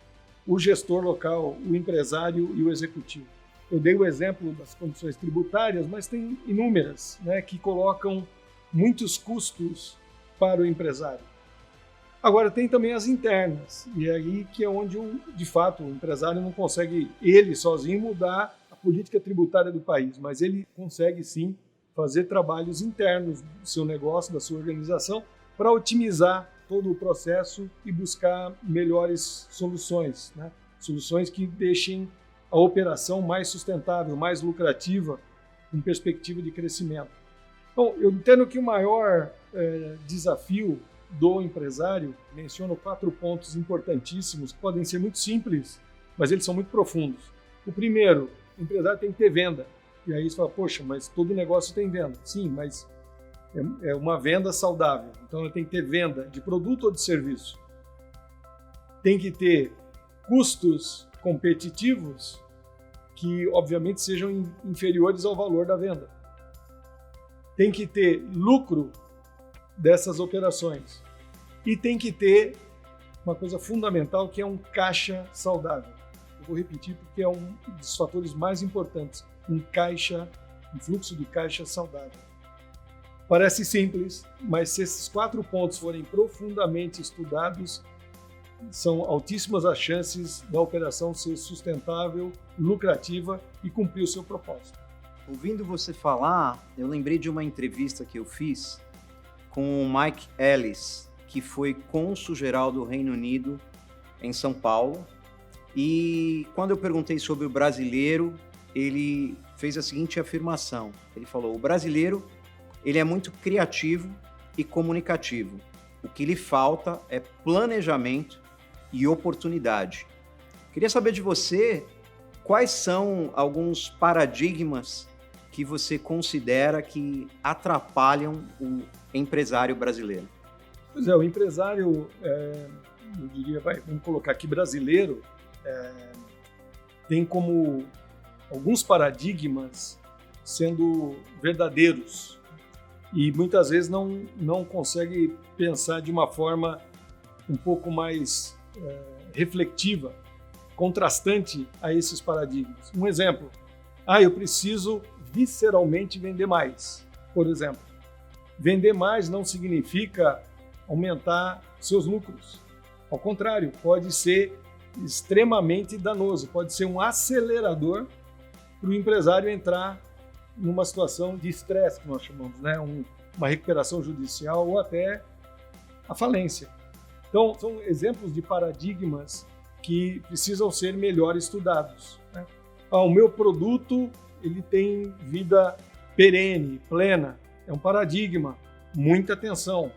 E: o gestor local, o empresário e o executivo. Eu dei o exemplo das condições tributárias, mas tem inúmeras, né, que colocam muitos custos para o empresário. Agora, tem também as internas, e é aí que é onde, de fato, o empresário não consegue, ele sozinho, mudar a política tributária do país, mas ele consegue, sim, fazer trabalhos internos do seu negócio, da sua organização, para otimizar todo o processo e buscar melhores soluções, né? Soluções que deixem a operação mais sustentável, mais lucrativa, com perspectiva de crescimento. Então, eu entendo que o maior desafio do empresário, menciono 4 pontos importantíssimos, que podem ser muito simples, mas eles são muito profundos. O primeiro, o empresário tem que ter venda. E aí você fala, poxa, mas todo negócio tem venda. Sim, mas é uma venda saudável. Então, ela tem que ter venda de produto ou de serviço. Tem que ter custos competitivos que, obviamente, sejam inferiores ao valor da venda. Tem que ter lucro dessas operações. E tem que ter uma coisa fundamental, que é um caixa saudável. Eu vou repetir porque é um dos fatores mais importantes. Um fluxo de caixa saudável. Parece simples, mas se esses 4 pontos forem profundamente estudados, são altíssimas as chances da operação ser sustentável, lucrativa e cumprir o seu propósito.
A: Ouvindo você falar, eu lembrei de uma entrevista que eu fiz com o Mike Ellis, que foi cônsul-geral do Reino Unido em São Paulo. E quando eu perguntei sobre o brasileiro, ele fez a seguinte afirmação. Ele falou, o brasileiro ele é muito criativo e comunicativo. O que lhe falta é planejamento e oportunidade. Queria saber de você quais são alguns paradigmas que você considera que atrapalham o empresário brasileiro.
E: Pois é, o empresário, eu diria, vamos colocar aqui brasileiro, tem como alguns paradigmas sendo verdadeiros e muitas vezes não consegue pensar de uma forma um pouco mais reflexiva, contrastante a esses paradigmas. Um exemplo, eu preciso visceralmente vender mais, por exemplo. Vender mais não significa aumentar seus lucros. Ao contrário, pode ser extremamente danoso, pode ser um acelerador para o empresário entrar numa situação de estresse, que nós chamamos, né? Uma recuperação judicial ou até a falência. Então, são exemplos de paradigmas que precisam ser melhor estudados, né? O meu produto ele tem vida perene, plena, é um paradigma. muita atenção.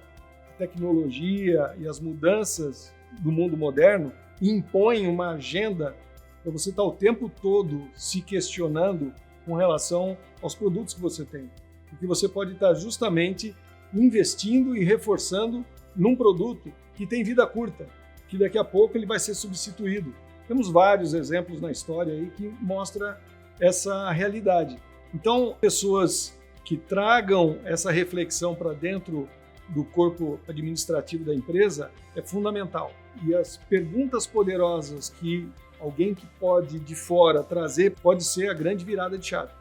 E: A tecnologia e as mudanças do mundo moderno impõem uma agenda para você estar o tempo todo se questionando com relação aos produtos que você tem. Porque você pode estar justamente investindo e reforçando num produto que tem vida curta, que daqui a pouco ele vai ser substituído. Temos vários exemplos na história aí que mostram essa realidade. Então, pessoas que tragam essa reflexão para dentro do corpo administrativo da empresa é fundamental. E as perguntas poderosas que alguém que pode de fora trazer pode ser a grande virada de chave.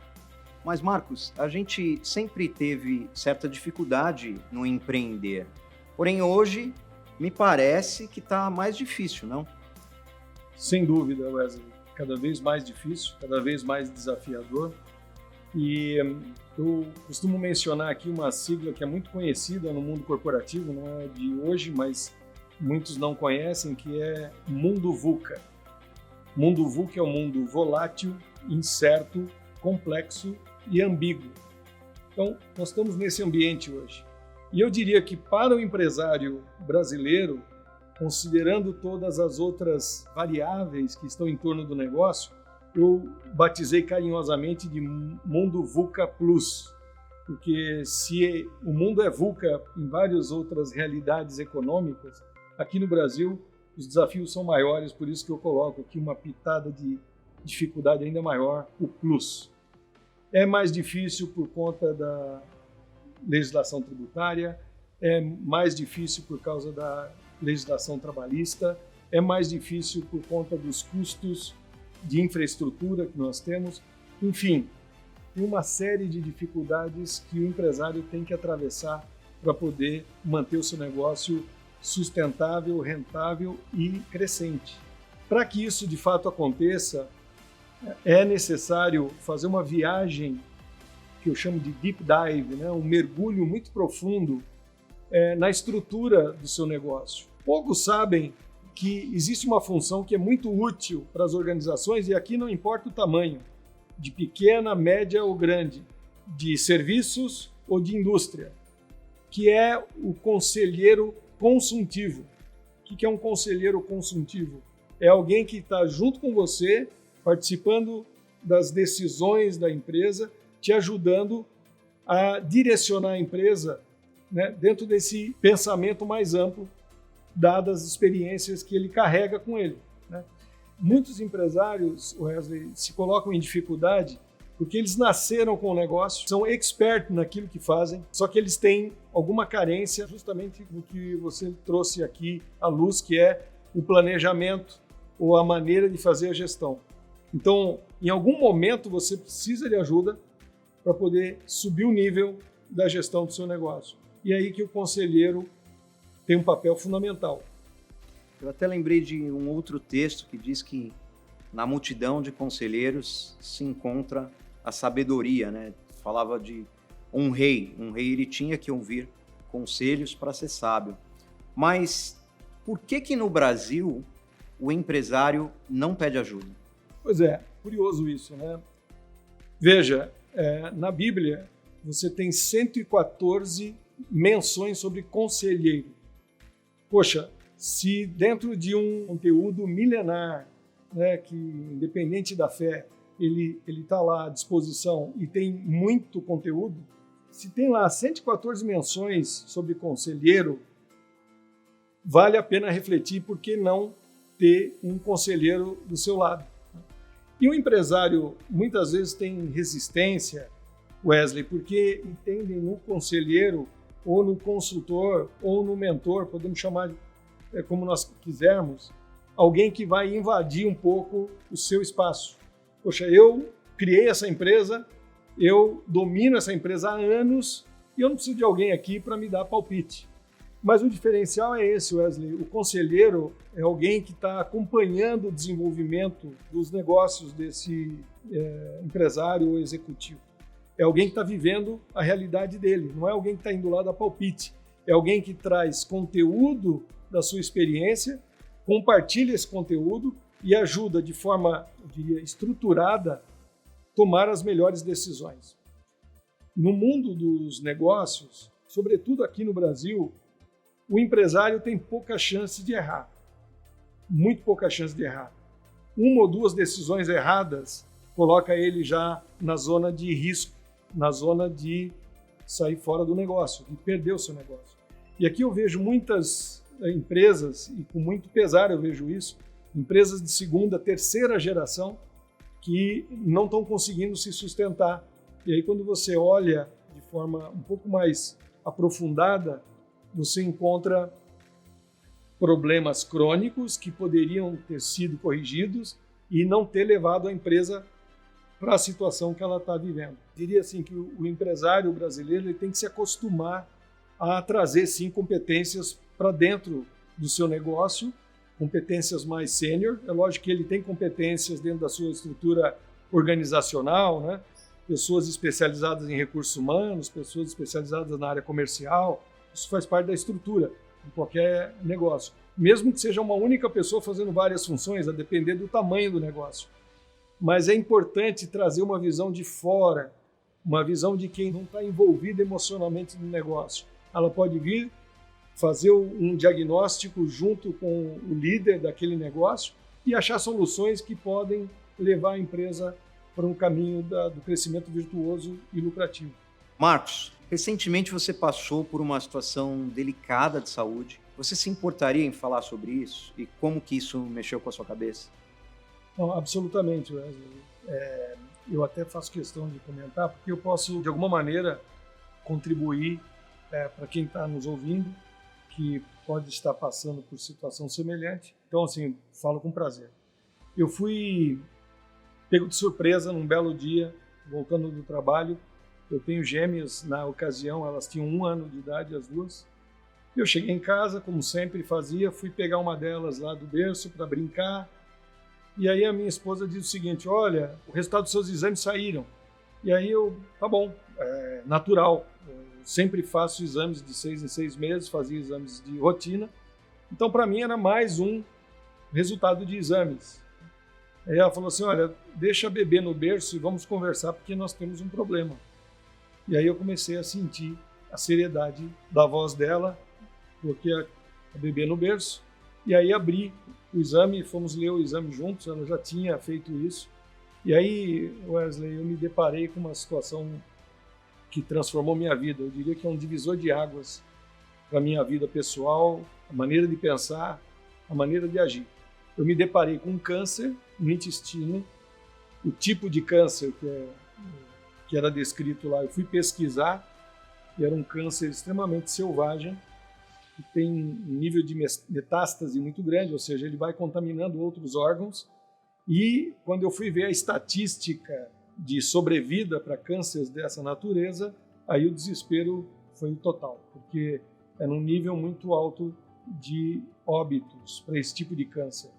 A: Mas, Marcos, a gente sempre teve certa dificuldade no empreender. Porém, hoje, me parece que está mais difícil, não?
E: Sem dúvida, Wesley. Cada vez mais difícil, cada vez mais desafiador. E eu costumo mencionar aqui uma sigla que é muito conhecida no mundo corporativo, não é de hoje, mas muitos não conhecem, que é Mundo VUCA. Mundo VUCA é um mundo volátil, incerto, complexo e ambíguo. Então, nós estamos nesse ambiente hoje. E eu diria que para o empresário brasileiro, considerando todas as outras variáveis que estão em torno do negócio, eu batizei carinhosamente de Mundo VUCA Plus, porque se o mundo é VUCA em várias outras realidades econômicas, aqui no Brasil os desafios são maiores, por isso que eu coloco aqui uma pitada de dificuldade ainda maior, o Plus. É mais difícil por conta da legislação tributária, é mais difícil por causa da legislação trabalhista, é mais difícil por conta dos custos de infraestrutura que nós temos. Enfim, tem uma série de dificuldades que o empresário tem que atravessar para poder manter o seu negócio sustentável, rentável e crescente. Para que isso de fato aconteça, é necessário fazer uma viagem que eu chamo de deep dive, né? Um mergulho muito profundo na estrutura do seu negócio. Poucos sabem que existe uma função que é muito útil para as organizações, e aqui não importa o tamanho, de pequena, média ou grande, de serviços ou de indústria, que é o conselheiro consultivo. O que é um conselheiro consultivo? É alguém que está junto com você, participando das decisões da empresa, te ajudando a direcionar a empresa, né, dentro desse pensamento mais amplo, dadas as experiências que ele carrega com ele, né? Muitos empresários, Wesley, se colocam em dificuldade porque eles nasceram com o negócio, são expertos naquilo que fazem, só que eles têm alguma carência justamente no que você trouxe aqui à luz, que é o planejamento ou a maneira de fazer a gestão. Então, em algum momento você precisa de ajuda para poder subir o nível da gestão do seu negócio. E é aí que o conselheiro tem um papel fundamental.
A: Eu até lembrei de um outro texto que diz que na multidão de conselheiros se encontra a sabedoria, né? Falava de um rei ele tinha que ouvir conselhos para ser sábio. Mas por que no Brasil o empresário não pede ajuda?
E: Pois é, curioso isso, né? Veja, na Bíblia você tem 114 menções sobre conselheiro. Poxa, se dentro de um conteúdo milenar, né, que independente da fé, ele está lá à disposição e tem muito conteúdo, se tem lá 114 menções sobre conselheiro, vale a pena refletir por que não ter um conselheiro do seu lado. E o empresário muitas vezes tem resistência, Wesley, porque entendem no conselheiro ou no consultor ou no mentor, podemos chamar como nós quisermos, alguém que vai invadir um pouco o seu espaço. Poxa, eu criei essa empresa, eu domino essa empresa há anos e eu não preciso de alguém aqui para me dar palpite. Mas o diferencial é esse, Wesley. O conselheiro é alguém que está acompanhando o desenvolvimento dos negócios desse empresário ou executivo. É alguém que está vivendo a realidade dele, não é alguém que está indo lá dar palpite. É alguém que traz conteúdo da sua experiência, compartilha esse conteúdo e ajuda de forma, eu diria, estruturada, tomar as melhores decisões. No mundo dos negócios, sobretudo aqui no Brasil, o empresário tem pouca chance de errar, muito pouca chance de errar. Uma ou duas decisões erradas coloca ele já na zona de risco, na zona de sair fora do negócio, de perder o seu negócio. E aqui eu vejo muitas empresas, e com muito pesar eu vejo isso, empresas de segunda, terceira geração que não estão conseguindo se sustentar. E aí quando você olha de forma um pouco mais aprofundada, você encontra problemas crônicos que poderiam ter sido corrigidos e não ter levado a empresa para a situação que ela está vivendo. Diria assim que o empresário brasileiro ele tem que se acostumar a trazer sim competências para dentro do seu negócio, competências mais sênior. É lógico que ele tem competências dentro da sua estrutura organizacional, né? Pessoas especializadas em recursos humanos, pessoas especializadas na área comercial. Isso faz parte da estrutura de qualquer negócio. Mesmo que seja uma única pessoa fazendo várias funções, a depender do tamanho do negócio. Mas é importante trazer uma visão de fora, uma visão de quem não está envolvido emocionalmente no negócio. Ela pode vir fazer um diagnóstico junto com o líder daquele negócio e achar soluções que podem levar a empresa para um caminho do crescimento virtuoso e lucrativo.
A: Marcos, recentemente você passou por uma situação delicada de saúde. Você se importaria em falar sobre isso e como que isso mexeu com a sua cabeça?
E: Não, absolutamente, Wesley. Eu até faço questão de comentar, porque eu posso, de alguma maneira, contribuir para quem está nos ouvindo, que pode estar passando por situação semelhante. Então, assim, falo com prazer. Eu fui pego de surpresa num belo dia, voltando do trabalho. Eu tenho gêmeas na ocasião, elas tinham 1 ano de idade, as duas. Eu cheguei em casa, como sempre fazia, fui pegar uma delas lá do berço para brincar. E aí a minha esposa diz o seguinte: olha, o resultado dos seus exames saíram. E aí tá bom, é natural. Eu sempre faço exames de 6 em 6 meses, fazia exames de rotina. Então, para mim, era mais um resultado de exames. Aí ela falou assim: olha, deixa a bebê no berço e vamos conversar porque nós temos um problema. E aí eu comecei a sentir a seriedade da voz dela, coloquei a bebê no berço e aí abri o exame, fomos ler o exame juntos, ela já tinha feito isso. E aí, Wesley, eu me deparei com uma situação que transformou minha vida. Eu diria que é um divisor de águas para a minha vida pessoal, a maneira de pensar, a maneira de agir. Eu me deparei com um câncer no intestino, o tipo de câncer que era descrito lá, eu fui pesquisar, e era um câncer extremamente selvagem, que tem um nível de metástase muito grande, ou seja, ele vai contaminando outros órgãos. E quando eu fui ver a estatística de sobrevida para cânceres dessa natureza, aí o desespero foi total, porque é num nível muito alto de óbitos para esse tipo de câncer.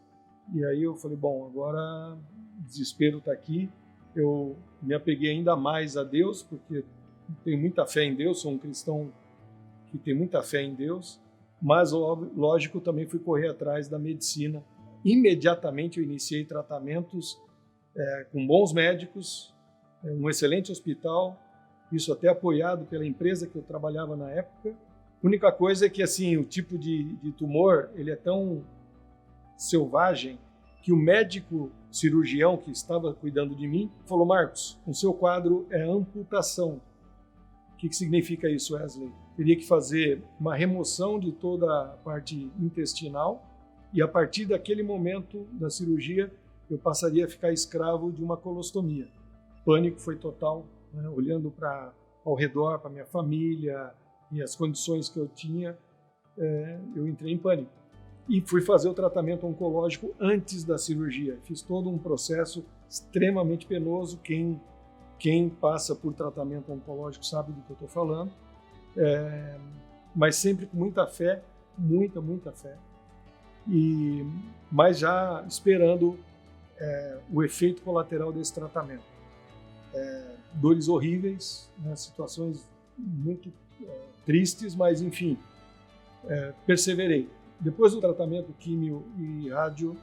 E: E aí eu falei, bom, agora o desespero está aqui, eu me apeguei ainda mais a Deus, porque tenho muita fé em Deus, sou um cristão que tem muita fé em Deus, mas, lógico, também fui correr atrás da medicina. Imediatamente eu iniciei tratamentos com bons médicos, um excelente hospital, isso até apoiado pela empresa que eu trabalhava na época. A única coisa é que assim, o tipo de tumor ele é tão selvagem que o médico cirurgião que estava cuidando de mim falou: Marcos, o seu quadro é amputação. O que significa isso, Wesley? Teria que fazer uma remoção de toda a parte intestinal e a partir daquele momento da cirurgia eu passaria a ficar escravo de uma colostomia. O pânico foi total, né? Olhando ao redor, para minha família e as condições que eu tinha, eu entrei em pânico. E fui fazer o tratamento oncológico antes da cirurgia. Fiz todo um processo extremamente penoso. Quem passa por tratamento oncológico sabe do que eu estou falando. Mas sempre com muita fé, muita fé. Mas já esperando o efeito colateral desse tratamento. Dores horríveis, né, situações muito tristes, mas enfim, perseverei. Depois do tratamento químio e rádio,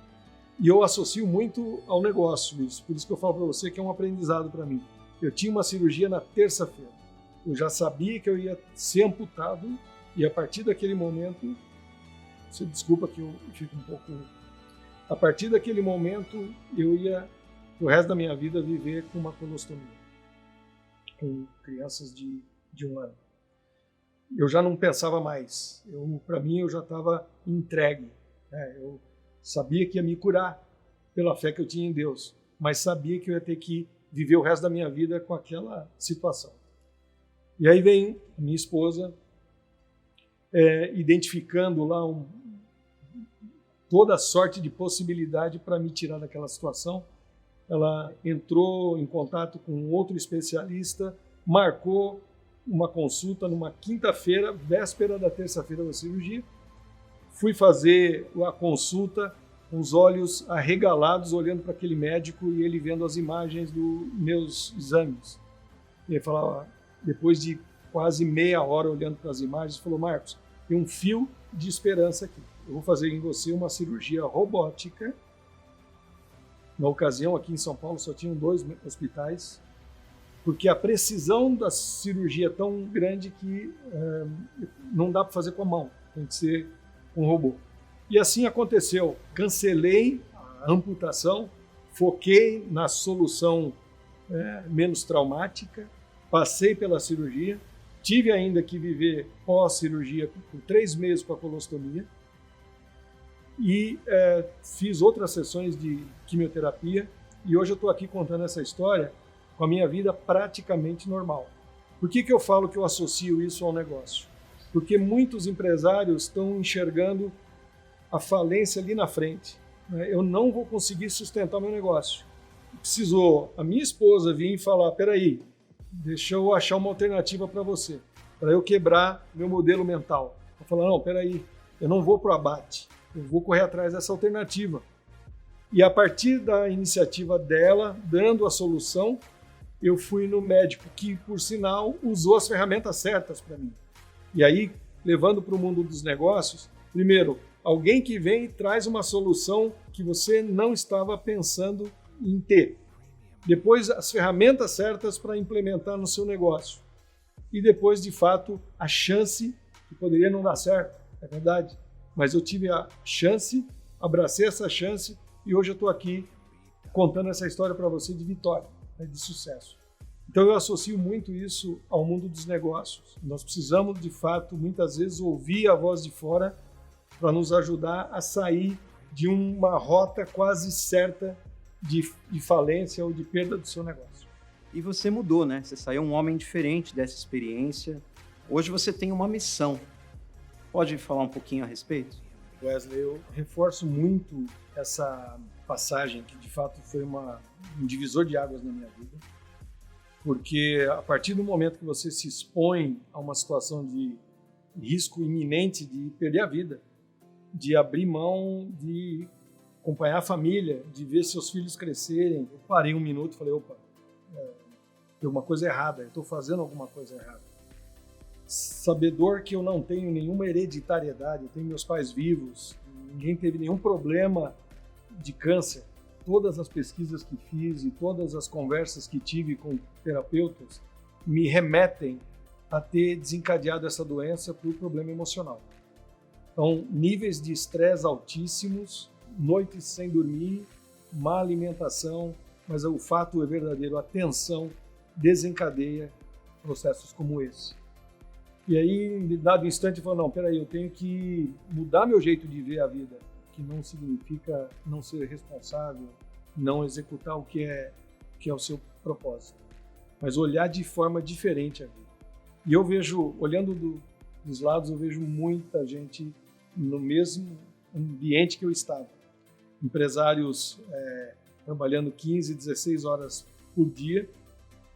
E: e eu associo muito ao negócio isso, por isso que eu falo para você que é um aprendizado para mim. Eu tinha uma cirurgia na terça-feira. eu já sabia que eu ia ser amputado e a partir daquele momento, você desculpa que eu fico um pouco... A partir daquele momento, eu ia, o resto da minha vida, viver com uma colostomia, com crianças de 1 ano. Eu já não pensava mais. Para mim, eu já estava entregue. Eu sabia que ia me curar pela fé que eu tinha em Deus, mas sabia que eu ia ter que viver o resto da minha vida com aquela situação. E aí vem a minha esposa, identificando lá toda sorte de possibilidade para me tirar daquela situação. Ela entrou em contato com outro especialista, marcou uma consulta numa quinta-feira, véspera da terça-feira da cirurgia. Fui fazer a consulta com os olhos arregalados, olhando para aquele médico e ele vendo as imagens dos meus exames. E ele falava, depois de quase meia hora olhando para as imagens, falou: Marcos, tem um fio de esperança aqui. Eu vou fazer em você uma cirurgia robótica. Na ocasião, aqui em São Paulo, só tinham 2 hospitais, porque a precisão da cirurgia é tão grande que não dá para fazer com a mão, tem que ser um robô. E assim aconteceu. Cancelei a amputação, foquei na solução menos traumática, passei pela cirurgia, tive ainda que viver pós-cirurgia por 3 meses com a colostomia e fiz outras sessões de quimioterapia e hoje eu estou aqui contando essa história com a minha vida praticamente normal. Por que eu falo que eu associo isso ao negócio? Porque muitos empresários estão enxergando a falência ali na frente. Eu não vou conseguir sustentar meu negócio. Precisou a minha esposa vir e falar: peraí, deixa eu achar uma alternativa para você, para eu quebrar meu modelo mental. Eu falar: não, peraí, eu não vou para o abate, eu vou correr atrás dessa alternativa. E a partir da iniciativa dela, dando a solução, eu fui no médico que, por sinal, usou as ferramentas certas para mim. E aí, levando para o mundo dos negócios, primeiro, alguém que vem e traz uma solução que você não estava pensando em ter. Depois, as ferramentas certas para implementar no seu negócio. E depois, de fato, a chance, que poderia não dar certo, é verdade, mas eu tive a chance, abracei essa chance e hoje eu estou aqui contando essa história para você de vitória, de sucesso. Então eu associo muito isso ao mundo dos negócios. Nós precisamos, de fato, muitas vezes ouvir a voz de fora para nos ajudar a sair de uma rota quase certa de falência ou de perda do seu negócio.
A: E você mudou, né? Você saiu um homem diferente dessa experiência. Hoje você tem uma missão. Pode falar um pouquinho a respeito?
E: Wesley, eu reforço muito essa passagem que de fato foi um divisor de águas na minha vida, porque a partir do momento que você se expõe a uma situação de risco iminente de perder a vida, de abrir mão, de acompanhar a família, de ver seus filhos crescerem, eu parei um minuto e falei: opa, tem uma coisa errada, eu estou fazendo alguma coisa errada. Sabedor que eu não tenho nenhuma hereditariedade, eu tenho meus pais vivos, ninguém teve nenhum problema de câncer. Todas as pesquisas que fiz e todas as conversas que tive com terapeutas me remetem a ter desencadeado essa doença por problema emocional. Então, níveis de estresse altíssimos, noites sem dormir, má alimentação, mas o fato é verdadeiro, a tensão desencadeia processos como esse. E aí, em dado instante, eu falo: não, peraí, eu tenho que mudar meu jeito de ver a vida, que não significa não ser responsável, não executar o que é o seu propósito, mas olhar de forma diferente a vida. E eu vejo, olhando dos lados, eu vejo muita gente no mesmo ambiente que eu estava. Empresários trabalhando 15, 16 horas por dia,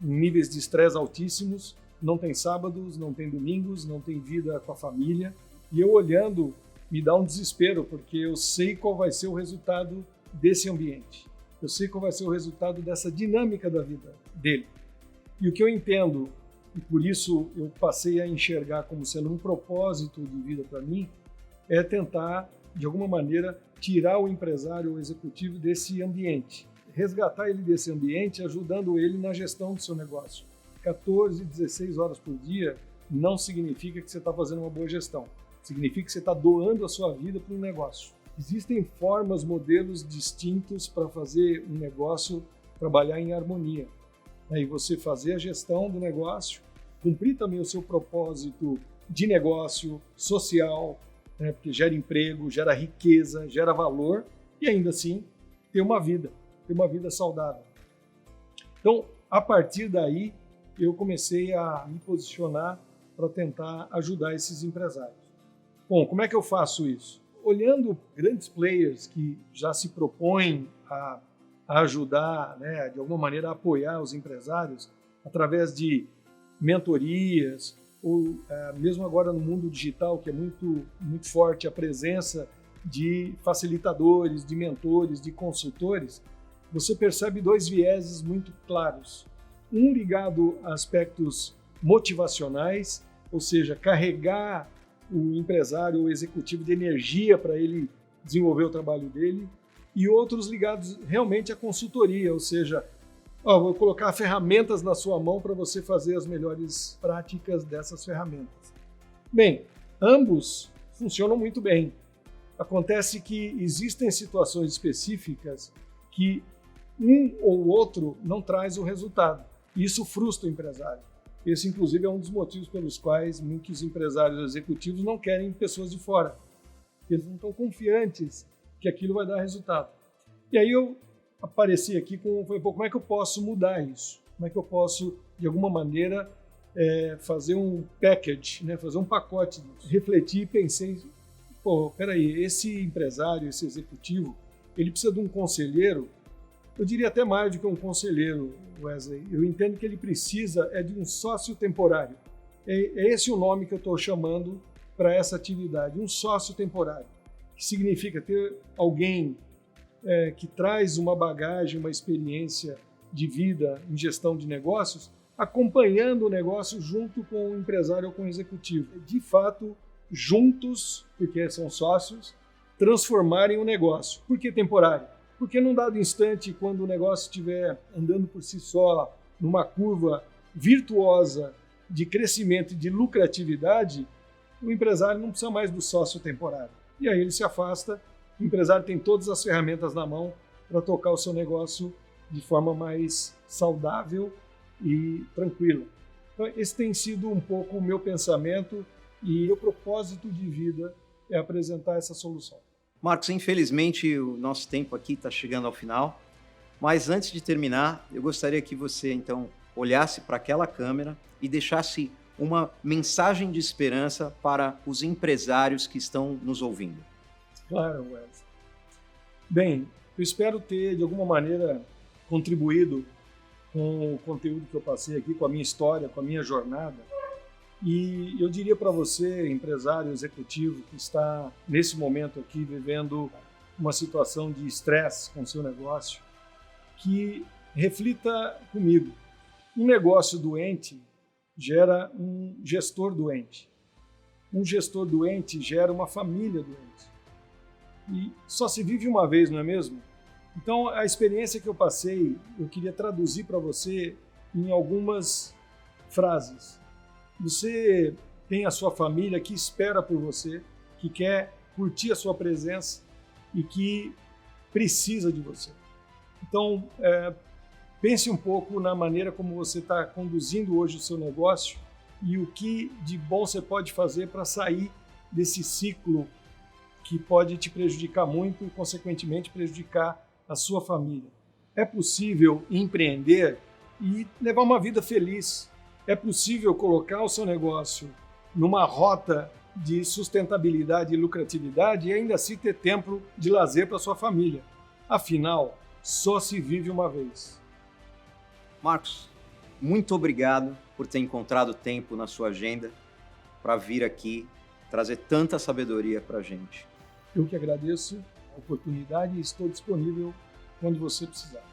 E: em níveis de estresse altíssimos, não tem sábados, não tem domingos, não tem vida com a família. E eu olhando, me dá um desespero, porque eu sei qual vai ser o resultado desse ambiente. Eu sei qual vai ser o resultado dessa dinâmica da vida dele. E o que eu entendo, e por isso eu passei a enxergar como sendo um propósito de vida para mim, é tentar, de alguma maneira, tirar o empresário, o executivo desse ambiente. Resgatar ele desse ambiente, ajudando ele na gestão do seu negócio. 14, 16 horas por dia não significa que você está fazendo uma boa gestão. Significa que você está doando a sua vida para um negócio. Existem formas, modelos distintos para fazer um negócio trabalhar em harmonia. E você fazer a gestão do negócio, cumprir também o seu propósito de negócio, social, né, porque gera emprego, gera riqueza, gera valor e ainda assim ter uma vida saudável. Então, a partir daí, eu comecei a me posicionar para tentar ajudar esses empresários. Bom, como é que eu faço isso? Olhando grandes players que já se propõem a ajudar, né, de alguma maneira a apoiar os empresários através de mentorias, ou mesmo agora no mundo digital, que é muito forte a presença de facilitadores, de mentores, de consultores, você percebe dois vieses muito claros. Um ligado a aspectos motivacionais, ou seja, carregar o empresário ou executivo de energia para ele desenvolver o trabalho dele, e outros ligados realmente à consultoria, ou seja, vou colocar ferramentas na sua mão para você fazer as melhores práticas dessas ferramentas. Bem, ambos funcionam muito bem. Acontece que existem situações específicas que um ou outro não traz o resultado. Isso frustra o empresário. Esse, inclusive, é um dos motivos pelos quais muitos empresários executivos não querem pessoas de fora. Eles não estão confiantes que aquilo vai dar resultado. E aí eu apareci aqui como é que eu posso mudar isso? Como é que eu posso, de alguma maneira, fazer um package, né? Fazer um pacote disso? Refleti e pensei, peraí, esse empresário, esse executivo, ele precisa de um conselheiro. Eu diria até mais do que um conselheiro, Wesley. Eu entendo que ele precisa de um sócio temporário. É esse o nome que eu estou chamando para essa atividade, um sócio temporário, que significa ter alguém que traz uma bagagem, uma experiência de vida em gestão de negócios, acompanhando o negócio junto com o empresário ou com o executivo. De fato, juntos, porque são sócios, transformarem o negócio. Por que temporário? Porque num dado instante, quando o negócio estiver andando por si só, numa curva virtuosa de crescimento e de lucratividade, o empresário não precisa mais do sócio temporário. E aí ele se afasta, o empresário tem todas as ferramentas na mão para tocar o seu negócio de forma mais saudável e tranquila. Então, esse tem sido um pouco o meu pensamento e meu propósito de vida é apresentar essa solução.
A: Marcos, infelizmente o nosso tempo aqui está chegando ao final, mas antes de terminar, eu gostaria que você então olhasse para aquela câmera e deixasse uma mensagem de esperança para os empresários que estão nos ouvindo.
E: Claro, Wesley. Bem, eu espero ter de alguma maneira contribuído com o conteúdo que eu passei aqui, com a minha história, com a minha jornada. E eu diria para você, empresário executivo, que está nesse momento aqui vivendo uma situação de estresse com o seu negócio, que reflita comigo. Um negócio doente gera um gestor doente. Um gestor doente gera uma família doente. E só se vive uma vez, não é mesmo? Então, a experiência que eu passei, eu queria traduzir para você em algumas frases. Você tem a sua família que espera por você, que quer curtir a sua presença e que precisa de você. Então, pense um pouco na maneira como você está conduzindo hoje o seu negócio e o que de bom você pode fazer para sair desse ciclo que pode te prejudicar muito e, consequentemente, prejudicar a sua família. É possível empreender e levar uma vida feliz. É possível colocar o seu negócio numa rota de sustentabilidade e lucratividade e ainda assim ter tempo de lazer para sua família. Afinal, só se vive uma vez.
A: Marcos, muito obrigado por ter encontrado tempo na sua agenda para vir aqui trazer tanta sabedoria para a gente.
E: Eu que agradeço a oportunidade e estou disponível quando você precisar.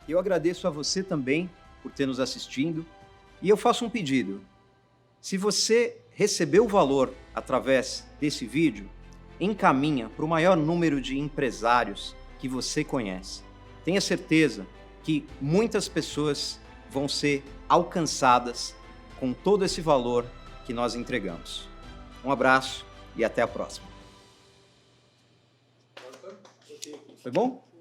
A: Eu agradeço a você também por ter nos assistido e eu faço um pedido. Se você recebeu valor através desse vídeo, encaminha para o maior número de empresários que você conhece. Tenha certeza que muitas pessoas vão ser alcançadas com todo esse valor que nós entregamos. Um abraço e até a próxima. Foi bom?